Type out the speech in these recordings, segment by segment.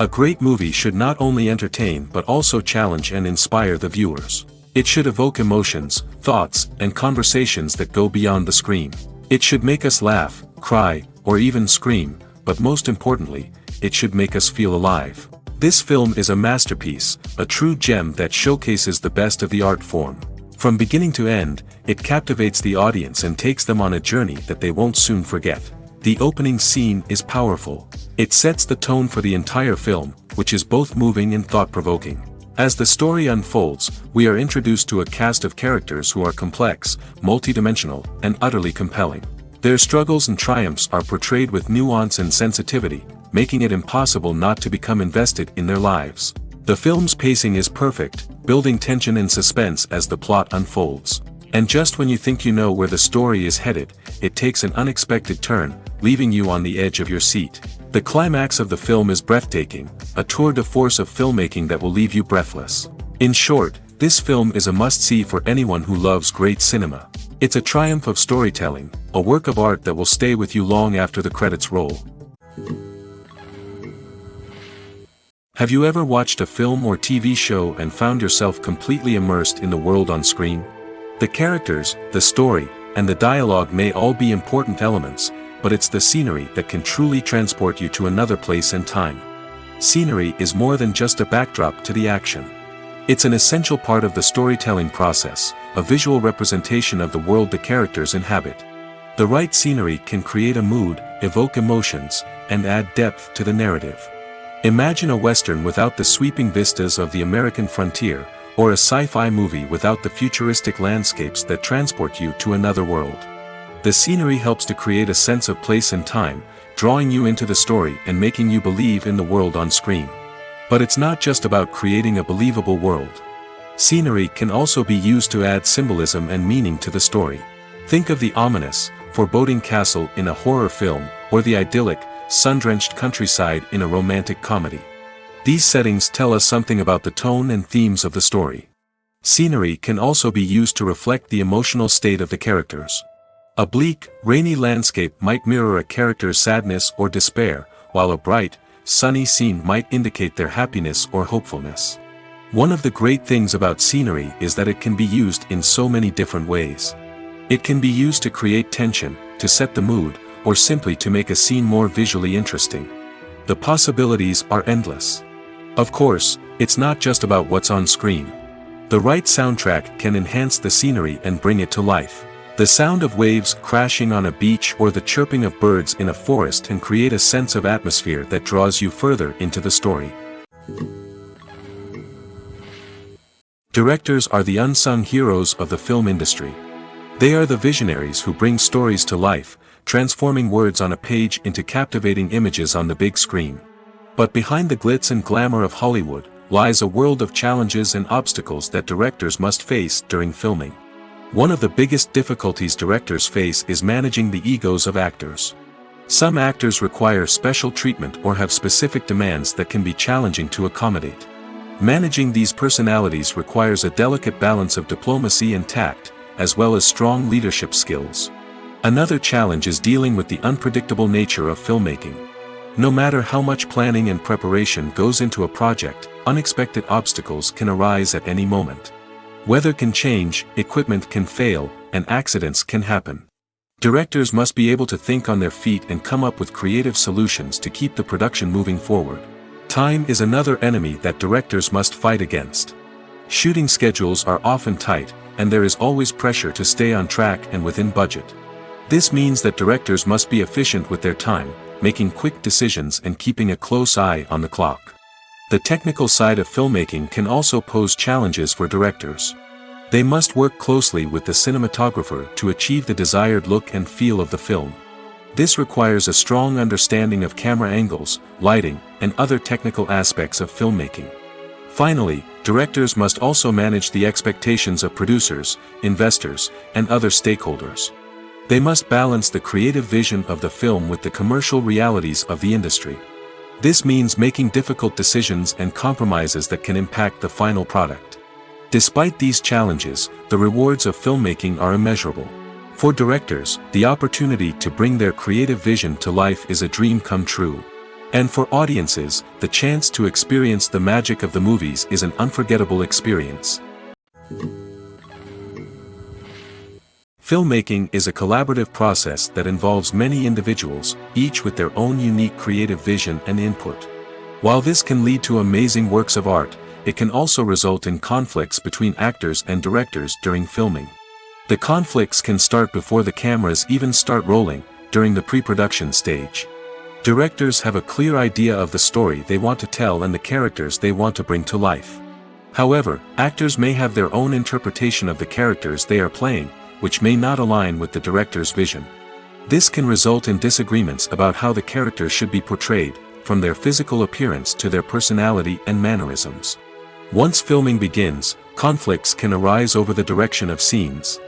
A great movie should not only entertain but also challenge and inspire the viewers. It should evoke emotions, thoughts, and conversations that go beyond the screen. It should make us laugh, cry, or even scream, but most importantly, it should make us feel alive. This film is a masterpiece, a true gem that showcases the best of the art form. From beginning to end, it captivates the audience and takes them on a journey that they won't soon forget. The opening scene is powerful. It sets the tone for the entire film, which is both moving and thought-provoking. As the story unfolds, we are introduced to a cast of characters who are complex, multidimensional, and utterly compelling. Their struggles and triumphs are portrayed with nuance and sensitivity, making it impossible not to become invested in their lives. The film's pacing is perfect, building tension and suspense as the plot unfolds. And just when you think you know where the story is headed, it takes an unexpected turn, leaving you on the edge of your seat. The climax of the film is breathtaking, a tour de force of filmmaking that will leave you breathless. In short, this film is a must-see for anyone who loves great cinema. It's a triumph of storytelling, a work of art that will stay with you long after the credits roll. Have you ever watched a film or TV show and found yourself completely immersed in the world on screen? The characters, the story, and the dialogue may all be important elements, but it's the scenery that can truly transport you to another place and time. Scenery is more than just a backdrop to the action. It's an essential part of the storytelling process, a visual representation of the world the characters inhabit. The right scenery can create a mood, evoke emotions, and add depth to the narrative. Imagine a Western without the sweeping vistas of the American frontier, or a sci-fi movie without the futuristic landscapes that transport you to another world. The scenery helps to create a sense of place and time, drawing you into the story and making you believe in the world on screen. But it's not just about creating a believable world. Scenery can also be used to add symbolism and meaning to the story. Think of the ominous, foreboding castle in a horror film, or the idyllic, sun-drenched countryside in a romantic comedy. These settings tell us something about the tone and themes of the story. Scenery can also be used to reflect the emotional state of the characters. A bleak, rainy landscape might mirror a character's sadness or despair, while a bright, sunny scene might indicate their happiness or hopefulness. One of the great things about scenery is that it can be used in so many different ways. It can be used to create tension, to set the mood, or simply to make a scene more visually interesting. The possibilities are endless. Of course, it's not just about what's on screen. The right soundtrack can enhance the scenery and bring it to life. The sound of waves crashing on a beach or the chirping of birds in a forest can create a sense of atmosphere that draws you further into the story. Directors are the unsung heroes of the film industry. They are the visionaries who bring stories to life, transforming words on a page into captivating images on the big screen. But behind the glitz and glamour of Hollywood, lies a world of challenges and obstacles that directors must face during filming. One of the biggest difficulties directors face is managing the egos of actors. Some actors require special treatment or have specific demands that can be challenging to accommodate. Managing these personalities requires a delicate balance of diplomacy and tact, as well as strong leadership skills. Another challenge is dealing with the unpredictable nature of filmmaking. No matter how much planning and preparation goes into a project, unexpected obstacles can arise at any moment. Weather can change, equipment can fail, and accidents can happen. Directors must be able to think on their feet and come up with creative solutions to keep the production moving forward. Time is another enemy that directors must fight against. Shooting schedules are often tight, and there is always pressure to stay on track and within budget. This means that directors must be efficient with their time, making quick decisions and keeping a close eye on the clock. The technical side of filmmaking can also pose challenges for directors. They must work closely with the cinematographer to achieve the desired look and feel of the film. This requires a strong understanding of camera angles, lighting, and other technical aspects of filmmaking. Finally, directors must also manage the expectations of producers, investors, and other stakeholders. They must balance the creative vision of the film with the commercial realities of the industry. This means making difficult decisions and compromises that can impact the final product. Despite these challenges, the rewards of filmmaking are immeasurable. For directors, the opportunity to bring their creative vision to life is a dream come true. And for audiences, the chance to experience the magic of the movies is an unforgettable experience. Filmmaking is a collaborative process that involves many individuals, each with their own unique creative vision and input. While this can lead to amazing works of art, it can also result in conflicts between actors and directors during filming. The conflicts can start before the cameras even start rolling, during the pre-production stage. Directors have a clear idea of the story they want to tell and the characters they want to bring to life. However, actors may have their own interpretation of the characters they are playing, which may not align with the director's vision. This can result in disagreements about how the characters should be portrayed, from their physical appearance to their personality and mannerisms. Once filming begins, conflicts can arise over the direction of scenes.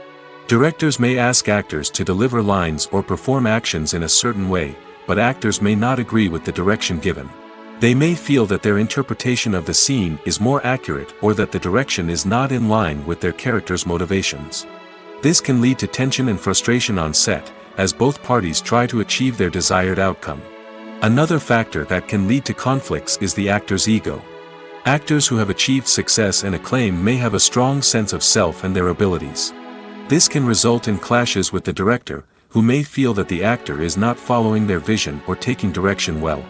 Directors may ask actors to deliver lines or perform actions in a certain way, but actors may not agree with the direction given. They may feel that their interpretation of the scene is more accurate or that the direction is not in line with their character's motivations. This can lead to tension and frustration on set, as both parties try to achieve their desired outcome. Another factor that can lead to conflicts is the actor's ego. Actors who have achieved success and acclaim may have a strong sense of self and their abilities. This can result in clashes with the director, who may feel that the actor is not following their vision or taking direction well.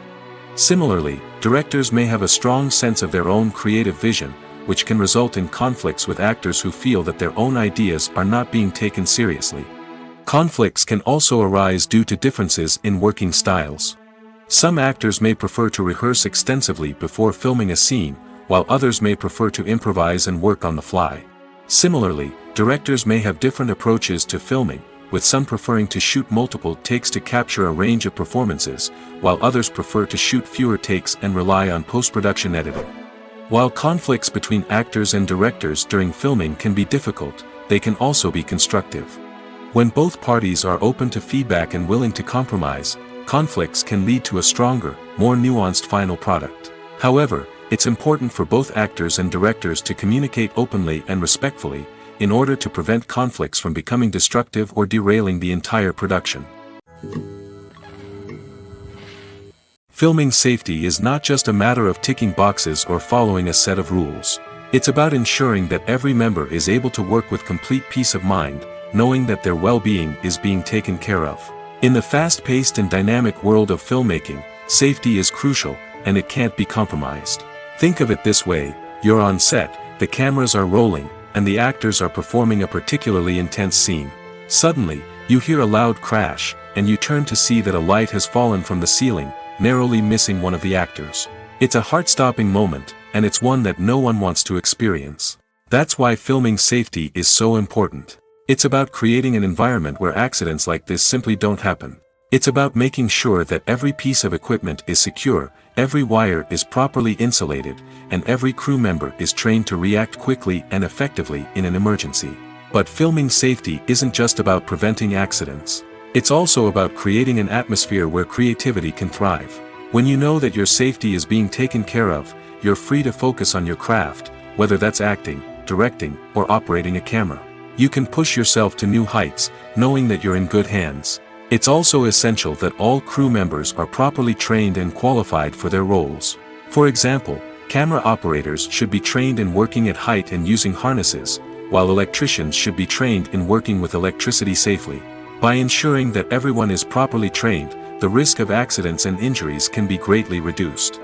Similarly, directors may have a strong sense of their own creative vision, which can result in conflicts with actors who feel that their own ideas are not being taken seriously. Conflicts can also arise due to differences in working styles. Some actors may prefer to rehearse extensively before filming a scene, while others may prefer to improvise and work on the fly. Similarly, directors may have different approaches to filming, with some preferring to shoot multiple takes to capture a range of performances, while others prefer to shoot fewer takes and rely on post-production editing. While conflicts between actors and directors during filming can be difficult, they can also be constructive. When both parties are open to feedback and willing to compromise, conflicts can lead to a stronger, more nuanced final product. However, it's important for both actors and directors to communicate openly and respectfully, in order to prevent conflicts from becoming destructive or derailing the entire production. Filming safety is not just a matter of ticking boxes or following a set of rules. It's about ensuring that every member is able to work with complete peace of mind, knowing that their well-being is being taken care of. In the fast-paced and dynamic world of filmmaking, safety is crucial, and it can't be compromised. Think of it this way: you're on set, the cameras are rolling, and the actors are performing a particularly intense scene. Suddenly, you hear a loud crash, and you turn to see that a light has fallen from the ceiling, narrowly missing one of the actors. It's a heart-stopping moment, and it's one that no one wants to experience. That's why filming safety is so important. It's about creating an environment where accidents like this simply don't happen. It's about making sure that every piece of equipment is secure, every wire is properly insulated, and every crew member is trained to react quickly and effectively in an emergency. But filming safety isn't just about preventing accidents. It's also about creating an atmosphere where creativity can thrive. When you know that your safety is being taken care of, you're free to focus on your craft, whether that's acting, directing, or operating a camera. You can push yourself to new heights, knowing that you're in good hands. It's also essential that all crew members are properly trained and qualified for their roles. For example, camera operators should be trained in working at height and using harnesses, while electricians should be trained in working with electricity safely. By ensuring that everyone is properly trained, the risk of accidents and injuries can be greatly reduced.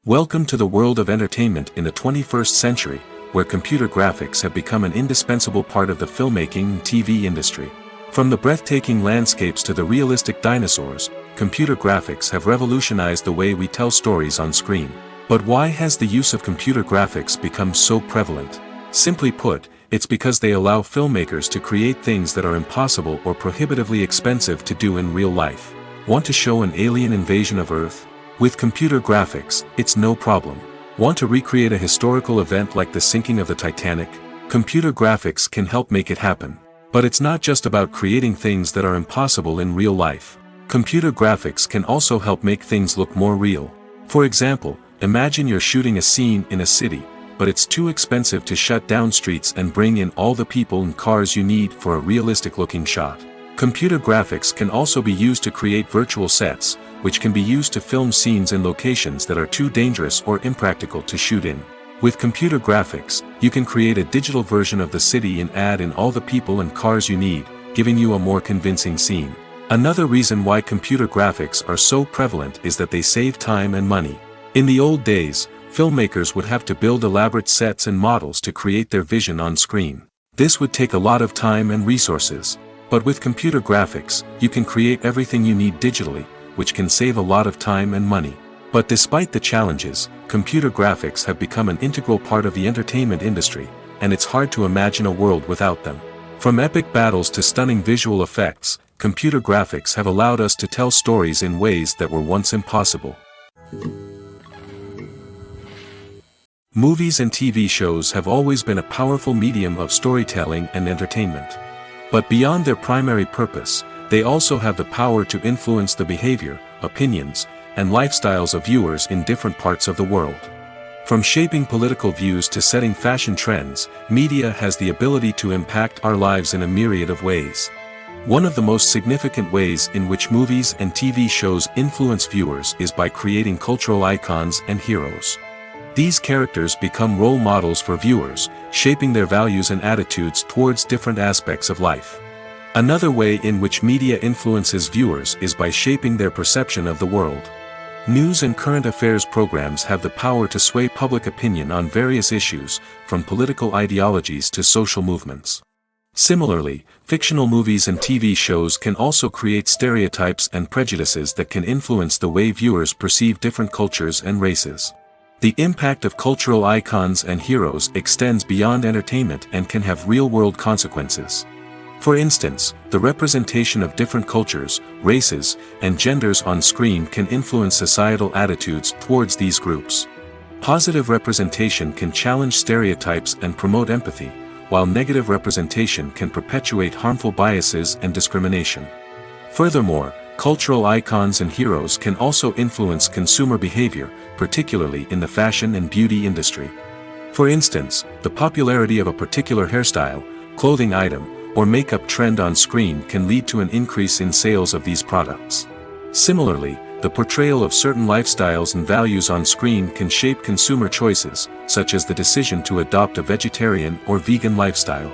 Welcome to the world of entertainment in the 21st century, where computer graphics have become an indispensable part of the filmmaking and TV industry. From the breathtaking landscapes to the realistic dinosaurs, computer graphics have revolutionized the way we tell stories on screen. But why has the use of computer graphics become so prevalent? Simply put, it's because they allow filmmakers to create things that are impossible or prohibitively expensive to do in real life. Want to show an alien invasion of Earth? With computer graphics, it's no problem. Want to recreate a historical event like the sinking of the Titanic? Computer graphics can help make it happen. But it's not just about creating things that are impossible in real life. Computer graphics can also help make things look more real. For example, imagine you're shooting a scene in a city, but it's too expensive to shut down streets and bring in all the people and cars you need for a realistic-looking shot. Computer graphics can also be used to create virtual sets, which can be used to film scenes in locations that are too dangerous or impractical to shoot in. With computer graphics, you can create a digital version of the city and add in all the people and cars you need, giving you a more convincing scene. Another reason why computer graphics are so prevalent is that they save time and money. In the old days, filmmakers would have to build elaborate sets and models to create their vision on screen. This would take a lot of time and resources. But with computer graphics, you can create everything you need digitally, which can save a lot of time and money. But despite the challenges, computer graphics have become an integral part of the entertainment industry, and it's hard to imagine a world without them. From epic battles to stunning visual effects, computer graphics have allowed us to tell stories in ways that were once impossible. Movies and TV shows have always been a powerful medium of storytelling and entertainment. But beyond their primary purpose, they also have the power to influence the behavior, opinions, and lifestyles of viewers in different parts of the world. From shaping political views to setting fashion trends, media has the ability to impact our lives in a myriad of ways. One of the most significant ways in which movies and TV shows influence viewers is by creating cultural icons and heroes. These characters become role models for viewers, shaping their values and attitudes towards different aspects of life. Another way in which media influences viewers is by shaping their perception of the world. News and current affairs programs have the power to sway public opinion on various issues, from political ideologies to social movements. Similarly, fictional movies and TV shows can also create stereotypes and prejudices that can influence the way viewers perceive different cultures and races. The impact of cultural icons and heroes extends beyond entertainment and can have real-world consequences. For instance, the representation of different cultures, races, and genders on screen can influence societal attitudes towards these groups. Positive representation can challenge stereotypes and promote empathy, while negative representation can perpetuate harmful biases and discrimination. Furthermore, cultural icons and heroes can also influence consumer behavior, particularly in the fashion and beauty industry. For instance, the popularity of a particular hairstyle, clothing item, or makeup trend on screen can lead to an increase in sales of these products. Similarly, the portrayal of certain lifestyles and values on screen can shape consumer choices, such as the decision to adopt a vegetarian or vegan lifestyle.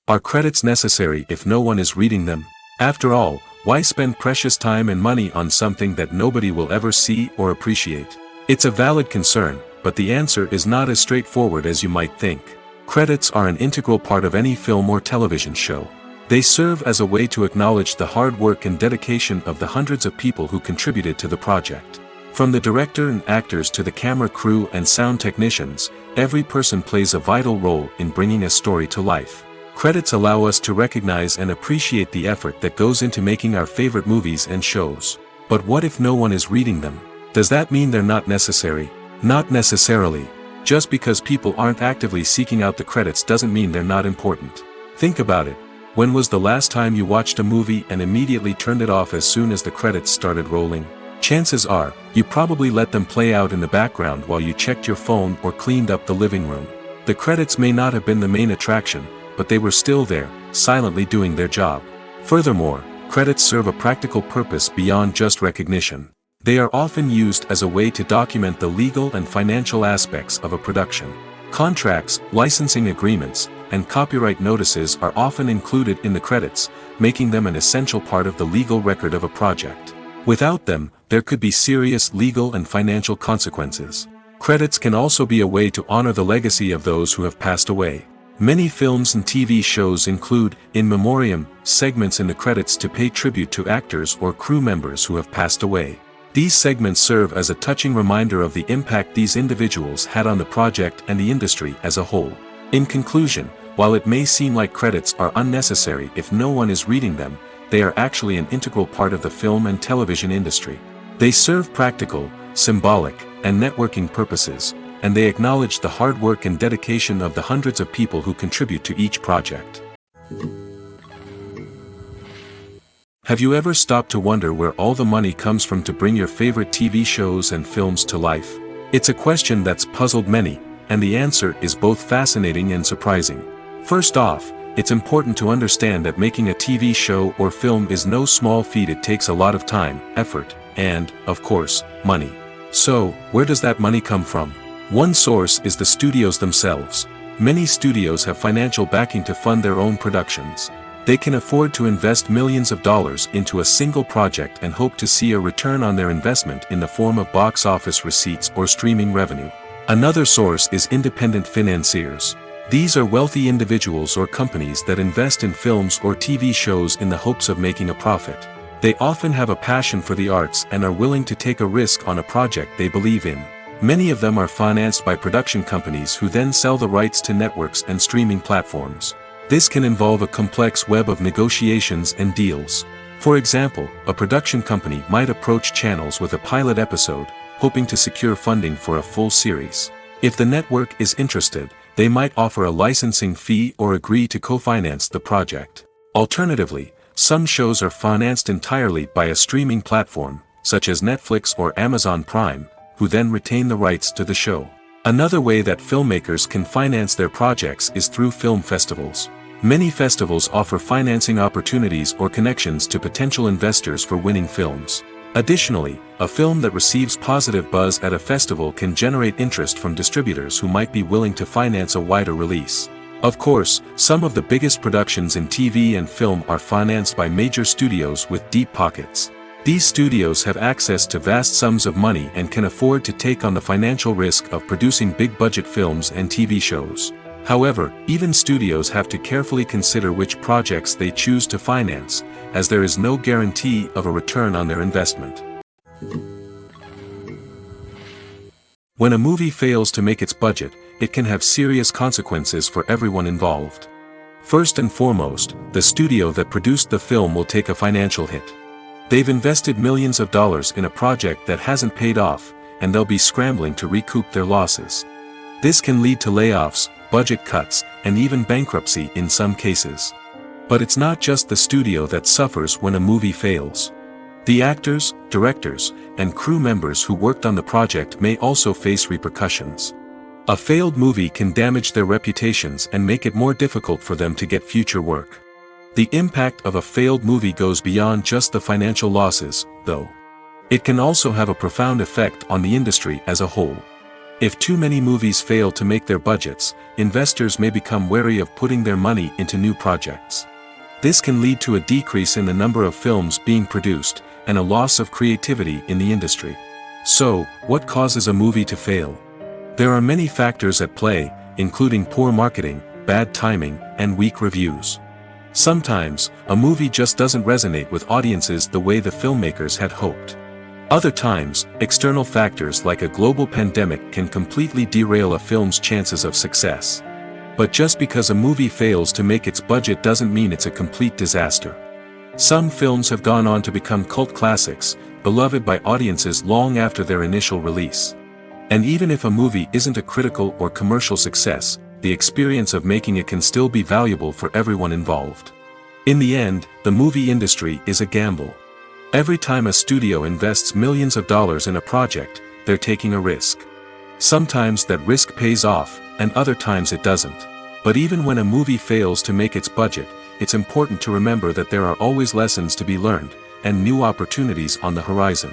Are credits necessary if no one is reading them? After all, why spend precious time and money on something that nobody will ever see or appreciate? It's a valid concern, but the answer is not as straightforward as you might think. Credits are an integral part of any film or television show. They serve as a way to acknowledge the hard work and dedication of the hundreds of people who contributed to the project. From the director and actors to the camera crew and sound technicians, every person plays a vital role in bringing a story to life. Credits allow us to recognize and appreciate the effort that goes into making our favorite movies and shows. But what if no one is reading them? Does that mean they're not necessary? Not necessarily. Just because people aren't actively seeking out the credits doesn't mean they're not important. Think about it. When was the last time you watched a movie and immediately turned it off as soon as the credits started rolling? Chances are, you probably let them play out in the background while you checked your phone or cleaned up the living room. The credits may not have been the main attraction, but they were still there, silently doing their job. Furthermore, credits serve a practical purpose beyond just recognition. They are often used as a way to document the legal and financial aspects of a production. Contracts, licensing agreements, and copyright notices are often included in the credits, making them an essential part of the legal record of a project. Without them, there could be serious legal and financial consequences. Credits can also be a way to honor the legacy of those who have passed away. Many films and TV shows include, in memoriam, segments in the credits to pay tribute to actors or crew members who have passed away. These segments serve as a touching reminder of the impact these individuals had on the project and the industry as a whole. In conclusion, while it may seem like credits are unnecessary if no one is reading them, they are actually an integral part of the film and television industry. They serve practical, symbolic, and networking purposes, and they acknowledge the hard work and dedication of the hundreds of people who contribute to each project. Have you ever stopped to wonder where all the money comes from to bring your favorite TV shows and films to life? It's a question that's puzzled many, and the answer is both fascinating and surprising. First off, It's important to understand that making a TV show or film is no small feat. It takes a lot of time, effort, and, of course, money. So, where does that money come from? One source is the studios themselves. Many studios have financial backing to fund their own productions. They can afford to invest millions of dollars into a single project and hope to see a return on their investment in the form of box office receipts or streaming revenue. Another source is independent financiers. These are wealthy individuals or companies that invest in films or TV shows in the hopes of making a profit. They often have a passion for the arts and are willing to take a risk on a project they believe in. Many of them are financed by production companies who then sell the rights to networks and streaming platforms. This can involve a complex web of negotiations and deals. For example, a production company might approach channels with a pilot episode, hoping to secure funding for a full series. If the network is interested, they might offer a licensing fee or agree to co-finance the project. Alternatively, some shows are financed entirely by a streaming platform, such as Netflix or Amazon Prime, who then retain the rights to the show. Another way that filmmakers can finance their projects is through film festivals. Many festivals offer financing opportunities or connections to potential investors for winning films. Additionally, a film that receives positive buzz at a festival can generate interest from distributors who might be willing to finance a wider release. Of course, some of the biggest productions in TV and film are financed by major studios with deep pockets. These studios have access to vast sums of money and can afford to take on the financial risk of producing big-budget films and TV shows. However, even studios have to carefully consider which projects they choose to finance, as there is no guarantee of a return on their investment. When a movie fails to make its budget, it can have serious consequences for everyone involved. First and foremost, the studio that produced the film will take a financial hit. They've invested millions of dollars in a project that hasn't paid off, and they'll be scrambling to recoup their losses. This can lead to layoffs, budget cuts, and even bankruptcy in some cases. But it's not just the studio that suffers when a movie fails. The actors, directors, and crew members who worked on the project may also face repercussions. A failed movie can damage their reputations and make it more difficult for them to get future work. The impact of a failed movie goes beyond just the financial losses, though. It can also have a profound effect on the industry as a whole. If too many movies fail to make their budgets, investors may become wary of putting their money into new projects. This can lead to a decrease in the number of films being produced, and a loss of creativity in the industry. So, what causes a movie to fail? There are many factors at play, including poor marketing, bad timing, and weak reviews. Sometimes, a movie just doesn't resonate with audiences the way the filmmakers had hoped. Other times, external factors like a global pandemic can completely derail a film's chances of success. But just because a movie fails to make its budget doesn't mean it's a complete disaster. Some films have gone on to become cult classics, beloved by audiences long after their initial release. And even if a movie isn't a critical or commercial success, the experience of making it can still be valuable for everyone involved. In the end, the movie industry is a gamble. Every time a studio invests millions of dollars in a project, they're taking a risk. Sometimes that risk pays off, and other times it doesn't. But even when a movie fails to make its budget, it's important to remember that there are always lessons to be learned, and new opportunities on the horizon.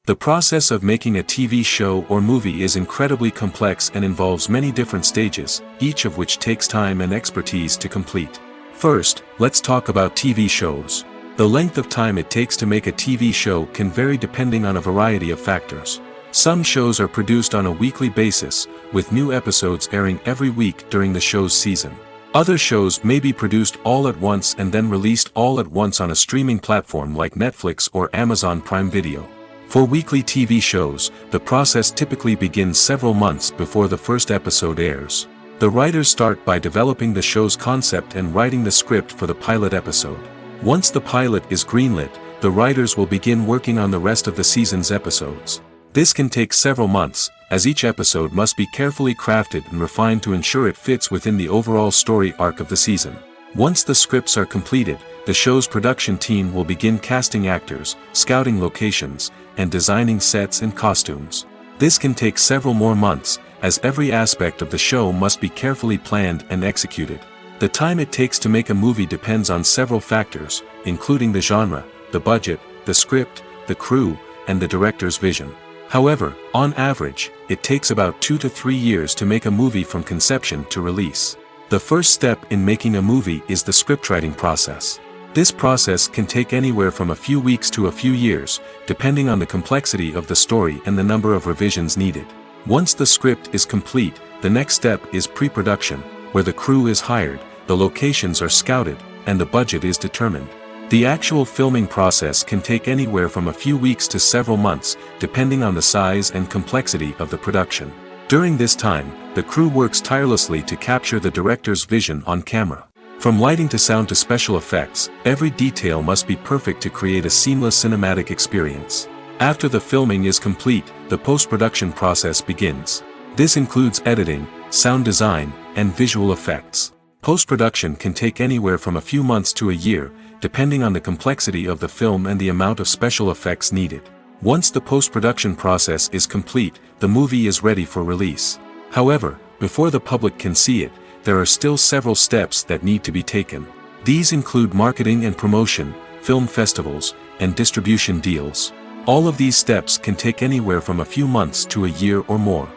The process of making a TV show or movie is incredibly complex and involves many different stages, each of which takes time and expertise to complete. First, let's talk about TV shows. The length of time it takes to make a TV show can vary depending on a variety of factors. Some shows are produced on a weekly basis, with new episodes airing every week during the show's season. Other shows may be produced all at once and then released all at once on a streaming platform like Netflix or Amazon Prime Video. For weekly TV shows, the process typically begins several months before the first episode airs. The writers start by developing the show's concept and writing the script for the pilot episode. Once the pilot is greenlit, the writers will begin working on the rest of the season's episodes. This can take several months, as each episode must be carefully crafted and refined to ensure it fits within the overall story arc of the season. Once the scripts are completed, the show's production team will begin casting actors, scouting locations, and designing sets and costumes. This can take several more months, as every aspect of the show must be carefully planned and executed. The time it takes to make a movie depends on several factors, including the genre, the budget, the script, the crew, and the director's vision. However, on average, it takes about 2 to 3 years to make a movie from conception to release. The first step in making a movie is the scriptwriting process. This process can take anywhere from a few weeks to a few years, depending on the complexity of the story and the number of revisions needed. Once the script is complete, the next step is pre-production, where the crew is hired, the locations are scouted, and the budget is determined. The actual filming process can take anywhere from a few weeks to several months, depending on the size and complexity of the production. During this time, the crew works tirelessly to capture the director's vision on camera. From lighting to sound to special effects, every detail must be perfect to create a seamless cinematic experience. After the filming is complete, the post-production process begins. This includes editing, sound design, and visual effects. Post-production can take anywhere from a few months to a year, depending on the complexity of the film and the amount of special effects needed. Once the post-production process is complete, the movie is ready for release. However, before the public can see it, there are still several steps that need to be taken. These include marketing and promotion, film festivals, and distribution deals. All of these steps can take anywhere from a few months to a year or more.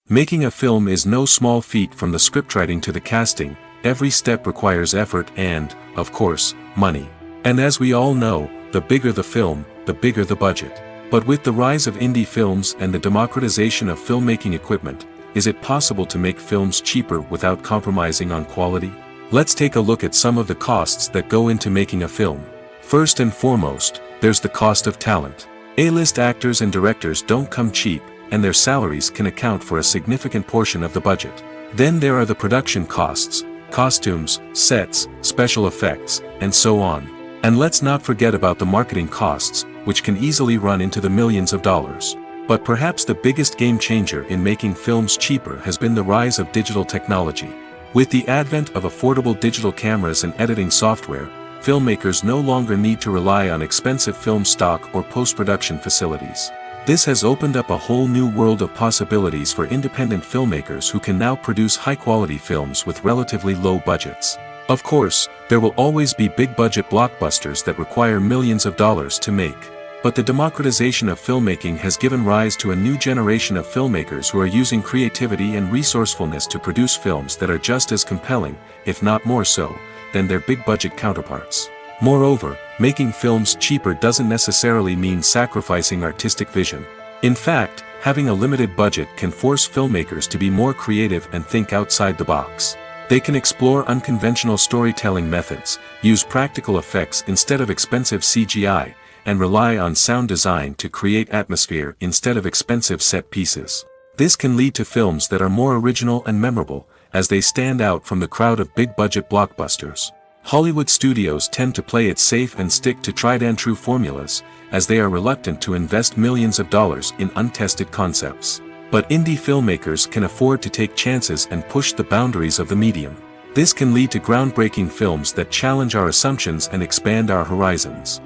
Making a film is no small feat. From the scriptwriting to the casting, every step requires effort and, of course, money. And as we all know, the bigger the film, the bigger the budget. But with the rise of indie films and the democratization of filmmaking equipment, is it possible to make films cheaper without compromising on quality? Let's take a look at some of the costs that go into making a film. First and foremost, there's the cost of talent. A-list actors and directors don't come cheap, and their salaries can account for a significant portion of the budget. Then there are the production costs, costumes, sets, special effects, and so on. And let's not forget about the marketing costs, which can easily run into the millions of dollars. But perhaps the biggest game changer in making films cheaper has been the rise of digital technology. With the advent of affordable digital cameras and editing software, filmmakers no longer need to rely on expensive film stock or post-production facilities. This has opened up a whole new world of possibilities for independent filmmakers who can now produce high-quality films with relatively low budgets. Of course, there will always be big-budget blockbusters that require millions of dollars to make. But the democratization of filmmaking has given rise to a new generation of filmmakers who are using creativity and resourcefulness to produce films that are just as compelling, if not more so, than their big-budget counterparts. Moreover, making films cheaper doesn't necessarily mean sacrificing artistic vision. In fact, having a limited budget can force filmmakers to be more creative and think outside the box. They can explore unconventional storytelling methods, use practical effects instead of expensive CGI, and rely on sound design to create atmosphere instead of expensive set pieces. This can lead to films that are more original and memorable, as they stand out from the crowd of big-budget blockbusters. Hollywood studios tend to play it safe and stick to tried-and-true formulas, as they are reluctant to invest millions of dollars in untested concepts. But indie filmmakers can afford to take chances and push the boundaries of the medium. This can lead to groundbreaking films that challenge our assumptions and expand our horizons.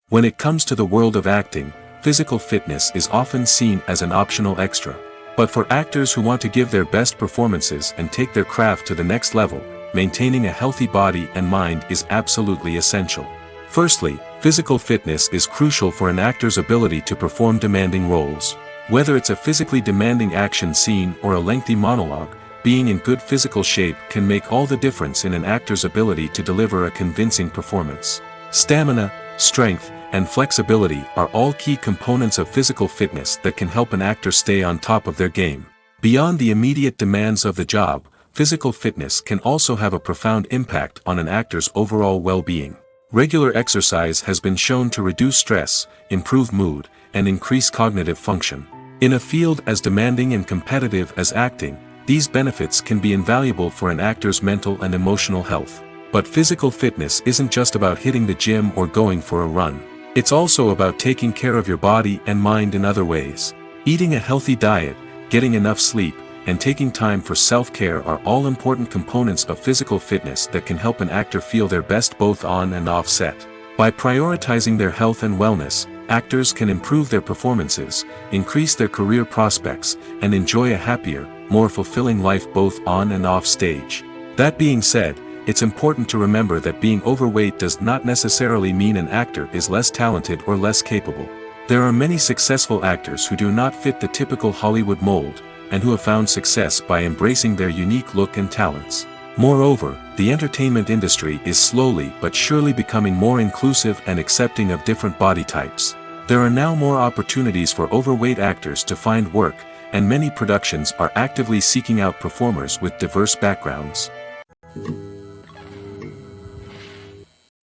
When it comes to the world of acting, physical fitness is often seen as an optional extra. But for actors who want to give their best performances and take their craft to the next level, maintaining a healthy body and mind is absolutely essential. Firstly, physical fitness is crucial for an actor's ability to perform demanding roles. Whether it's a physically demanding action scene or a lengthy monologue, being in good physical shape can make all the difference in an actor's ability to deliver a convincing performance. Stamina, strength, and flexibility are all key components of physical fitness that can help an actor stay on top of their game. Beyond the immediate demands of the job, physical fitness can also have a profound impact on an actor's overall well-being. Regular exercise has been shown to reduce stress, improve mood, and increase cognitive function. In a field as demanding and competitive as acting, these benefits can be invaluable for an actor's mental and emotional health. But physical fitness isn't just about hitting the gym or going for a run. It's also about taking care of your body and mind in other ways. Eating a healthy diet, getting enough sleep, and taking time for self-care are all important components of physical fitness that can help an actor feel their best both on and off set. By prioritizing their health and wellness, actors can improve their performances, increase their career prospects, and enjoy a happier, more fulfilling life both on and off stage. That being said, it's important to remember that being overweight does not necessarily mean an actor is less talented or less capable. There are many successful actors who do not fit the typical Hollywood mold, and who have found success by embracing their unique look and talents. Moreover, the entertainment industry is slowly but surely becoming more inclusive and accepting of different body types. There are now more opportunities for overweight actors to find work, and many productions are actively seeking out performers with diverse backgrounds.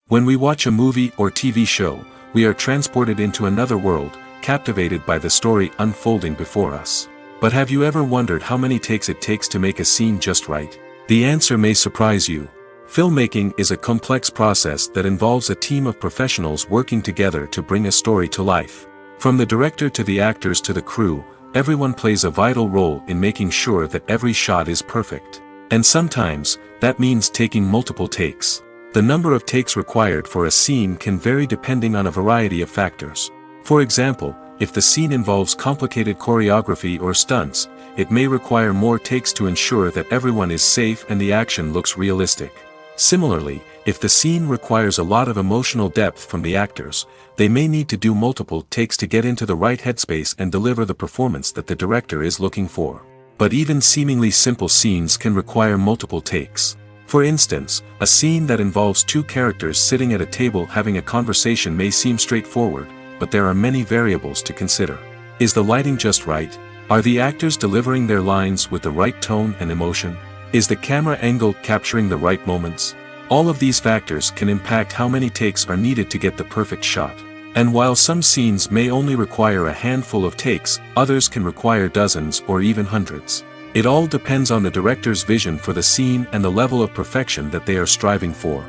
When we watch a movie or TV show, we are transported into another world, captivated by the story unfolding before us. But have you ever wondered how many takes it takes to make a scene just right? The answer may surprise you. Filmmaking is a complex process that involves a team of professionals working together to bring a story to life. From the director to the actors to the crew, everyone plays a vital role in making sure that every shot is perfect. And sometimes, that means taking multiple takes. The number of takes required for a scene can vary depending on a variety of factors. For example, if the scene involves complicated choreography or stunts, it may require more takes to ensure that everyone is safe and the action looks realistic. Similarly, if the scene requires a lot of emotional depth from the actors, they may need to do multiple takes to get into the right headspace and deliver the performance that the director is looking for. But even seemingly simple scenes can require multiple takes. For instance, a scene that involves two characters sitting at a table having a conversation may seem straightforward, but there are many variables to consider. Is the lighting just right? Are the actors delivering their lines with the right tone and emotion? Is the camera angle capturing the right moments? All of these factors can impact how many takes are needed to get the perfect shot. And while some scenes may only require a handful of takes, others can require dozens or even hundreds. It all depends on the director's vision for the scene and the level of perfection that they are striving for.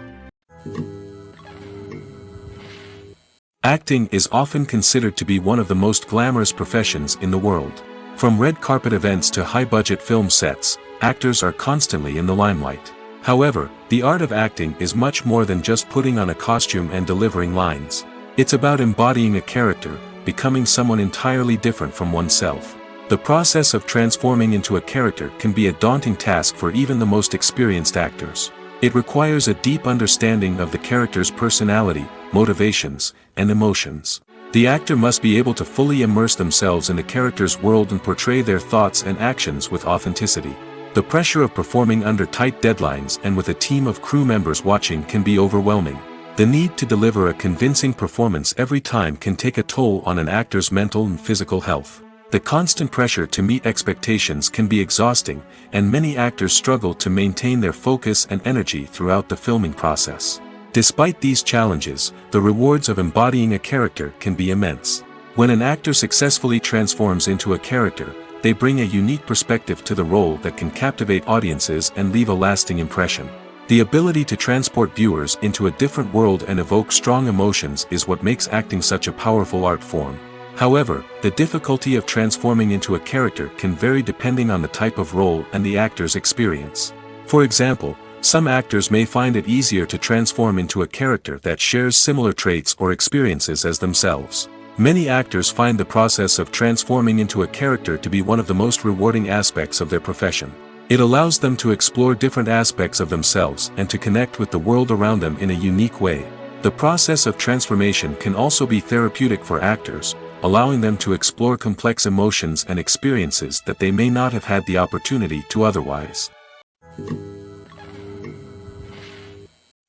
Acting is often considered to be one of the most glamorous professions in the world. From red carpet events to high-budget film sets, actors are constantly in the limelight. However, the art of acting is much more than just putting on a costume and delivering lines. It's about embodying a character, becoming someone entirely different from oneself. The process of transforming into a character can be a daunting task for even the most experienced actors. It requires a deep understanding of the character's personality, motivations, and emotions. The actor must be able to fully immerse themselves in the character's world and portray their thoughts and actions with authenticity. The pressure of performing under tight deadlines and with a team of crew members watching can be overwhelming. The need to deliver a convincing performance every time can take a toll on an actor's mental and physical health. The constant pressure to meet expectations can be exhausting, and many actors struggle to maintain their focus and energy throughout the filming process. Despite these challenges, the rewards of embodying a character can be immense. When an actor successfully transforms into a character, they bring a unique perspective to the role that can captivate audiences and leave a lasting impression. The ability to transport viewers into a different world and evoke strong emotions is what makes acting such a powerful art form. However, the difficulty of transforming into a character can vary depending on the type of role and the actor's experience. For example, some actors may find it easier to transform into a character that shares similar traits or experiences as themselves. Many actors find the process of transforming into a character to be one of the most rewarding aspects of their profession. It allows them to explore different aspects of themselves and to connect with the world around them in a unique way. The process of transformation can also be therapeutic for actors, allowing them to explore complex emotions and experiences that they may not have had the opportunity to otherwise.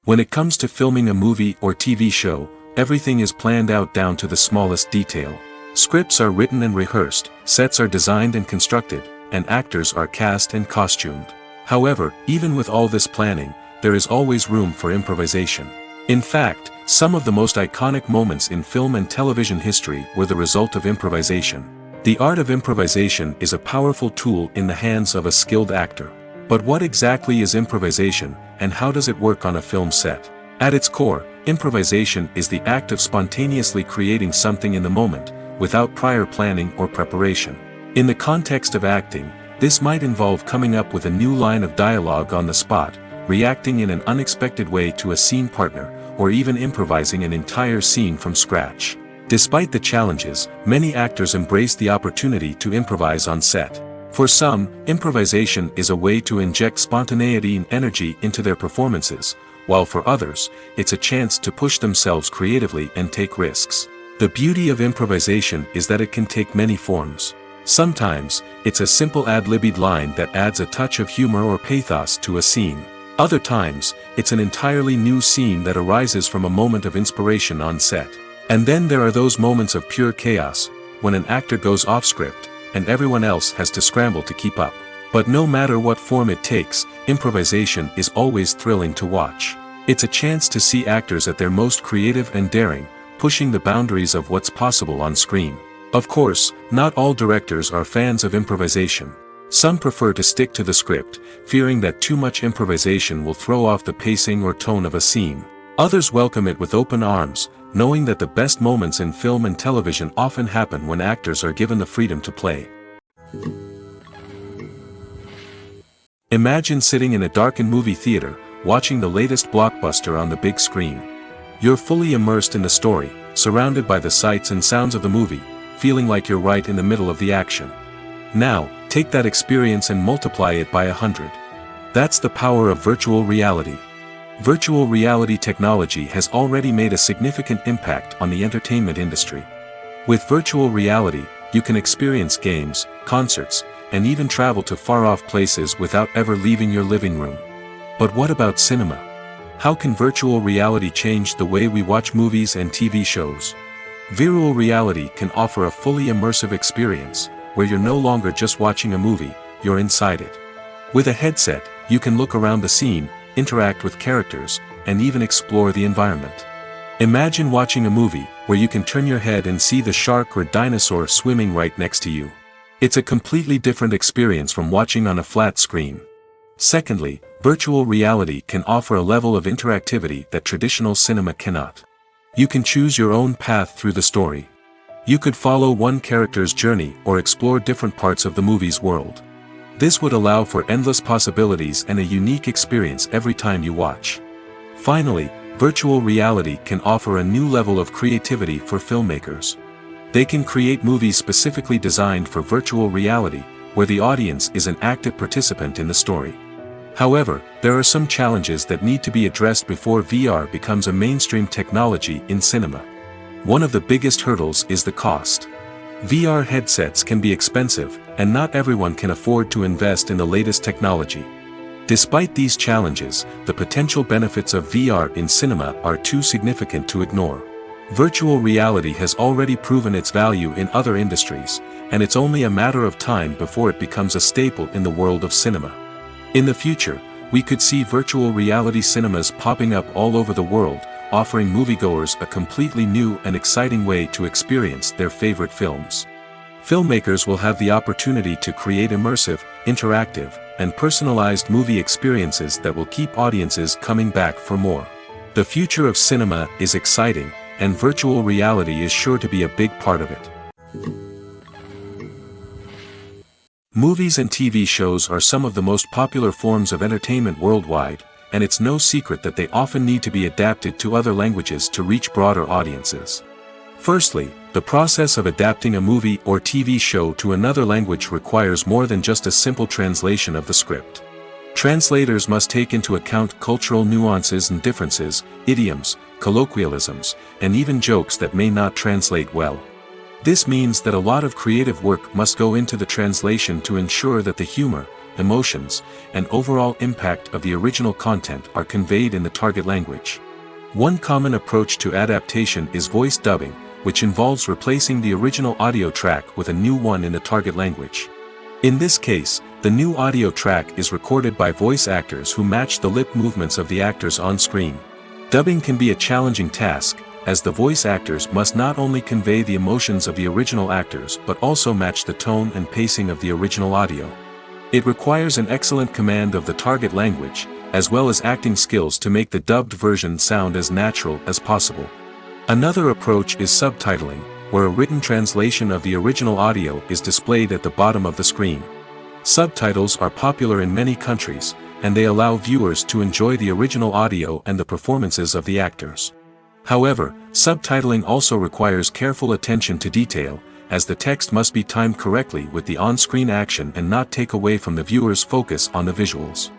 When it comes to filming a movie or TV show, everything is planned out down to the smallest detail. Scripts are written and rehearsed, sets are designed and constructed, and actors are cast and costumed. However, even with all this planning, there is always room for improvisation. In fact, some of the most iconic moments in film and television history were the result of improvisation. The art of improvisation is a powerful tool in the hands of a skilled actor. But what exactly is improvisation, and how does it work on a film set? At its core, improvisation is the act of spontaneously creating something in the moment, without prior planning or preparation. In the context of acting, this might involve coming up with a new line of dialogue on the spot, reacting in an unexpected way to a scene partner, or even improvising an entire scene from scratch. Despite the challenges, many actors embrace the opportunity to improvise on set. For some, improvisation is a way to inject spontaneity and energy into their performances, while for others, it's a chance to push themselves creatively and take risks. The beauty of improvisation is that it can take many forms. Sometimes, it's a simple ad-libbed line that adds a touch of humor or pathos to a scene. Other times, it's an entirely new scene that arises from a moment of inspiration on set. And then there are those moments of pure chaos, when an actor goes off script, and everyone else has to scramble to keep up. But no matter what form it takes, improvisation is always thrilling to watch. It's a chance to see actors at their most creative and daring, pushing the boundaries of what's possible on screen. Of course, not all directors are fans of improvisation. Some prefer to stick to the script, fearing that too much improvisation will throw off the pacing or tone of a scene. Others welcome it with open arms, knowing that the best moments in film and television often happen when actors are given the freedom to play. Imagine sitting in a darkened movie theater, watching the latest blockbuster on the big screen. You're fully immersed in the story, surrounded by the sights and sounds of the movie, feeling like you're right in the middle of the action. Now, take that experience and multiply it by 100. That's the power of virtual reality. Virtual reality technology has already made a significant impact on the entertainment industry. With virtual reality, you can experience games, concerts, and even travel to far-off places without ever leaving your living room. But what about cinema? How can virtual reality change the way we watch movies and TV shows? Virtual reality can offer a fully immersive experience, where you're no longer just watching a movie, you're inside it. With a headset, you can look around the scene, interact with characters, and even explore the environment. Imagine watching a movie where you can turn your head and see the shark or dinosaur swimming right next to you. It's a completely different experience from watching on a flat screen. Secondly, virtual reality can offer a level of interactivity that traditional cinema cannot. You can choose your own path through the story. You could follow one character's journey or explore different parts of the movie's world. This would allow for endless possibilities and a unique experience every time you watch. Finally, virtual reality can offer a new level of creativity for filmmakers. They can create movies specifically designed for virtual reality, where the audience is an active participant in the story. However, there are some challenges that need to be addressed before VR becomes a mainstream technology in cinema. One of the biggest hurdles is the cost. VR headsets can be expensive, and not everyone can afford to invest in the latest technology. Despite these challenges, the potential benefits of VR in cinema are too significant to ignore. Virtual reality has already proven its value in other industries, and it's only a matter of time before it becomes a staple in the world of cinema. In the future, we could see virtual reality cinemas popping up all over the world, offering moviegoers a completely new and exciting way to experience their favorite films. Filmmakers will have the opportunity to create immersive, interactive, and personalized movie experiences that will keep audiences coming back for more. The future of cinema is exciting, and virtual reality is sure to be a big part of it. Movies and TV shows are some of the most popular forms of entertainment worldwide, and it's no secret that they often need to be adapted to other languages to reach broader audiences. Firstly, the process of adapting a movie or TV show to another language requires more than just a simple translation of the script. Translators must take into account cultural nuances and differences, idioms, colloquialisms, and even jokes that may not translate well. This means that a lot of creative work must go into the translation to ensure that the humor, emotions, and overall impact of the original content are conveyed in the target language. One common approach to adaptation is voice dubbing, which involves replacing the original audio track with a new one in the target language. In this case, the new audio track is recorded by voice actors who match the lip movements of the actors on screen. Dubbing can be a challenging task, as the voice actors must not only convey the emotions of the original actors but also match the tone and pacing of the original audio. It requires an excellent command of the target language, as well as acting skills to make the dubbed version sound as natural as possible. Another approach is subtitling, where a written translation of the original audio is displayed at the bottom of the screen. Subtitles are popular in many countries, and they allow viewers to enjoy the original audio and the performances of the actors. However, subtitling also requires careful attention to detail, as the text must be timed correctly with the on-screen action and not take away from the viewer's focus on the visuals.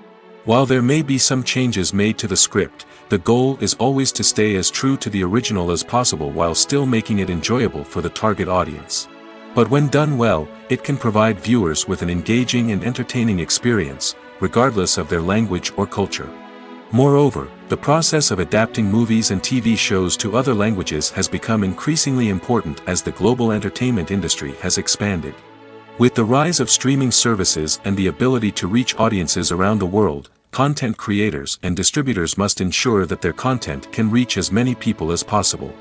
While there may be some changes made to the script, the goal is always to stay as true to the original as possible while still making it enjoyable for the target audience. But when done well, it can provide viewers with an engaging and entertaining experience, regardless of their language or culture. Moreover, the process of adapting movies and TV shows to other languages has become increasingly important as the global entertainment industry has expanded. With the rise of streaming services and the ability to reach audiences around the world, content creators and distributors must ensure that their content can reach as many people as possible.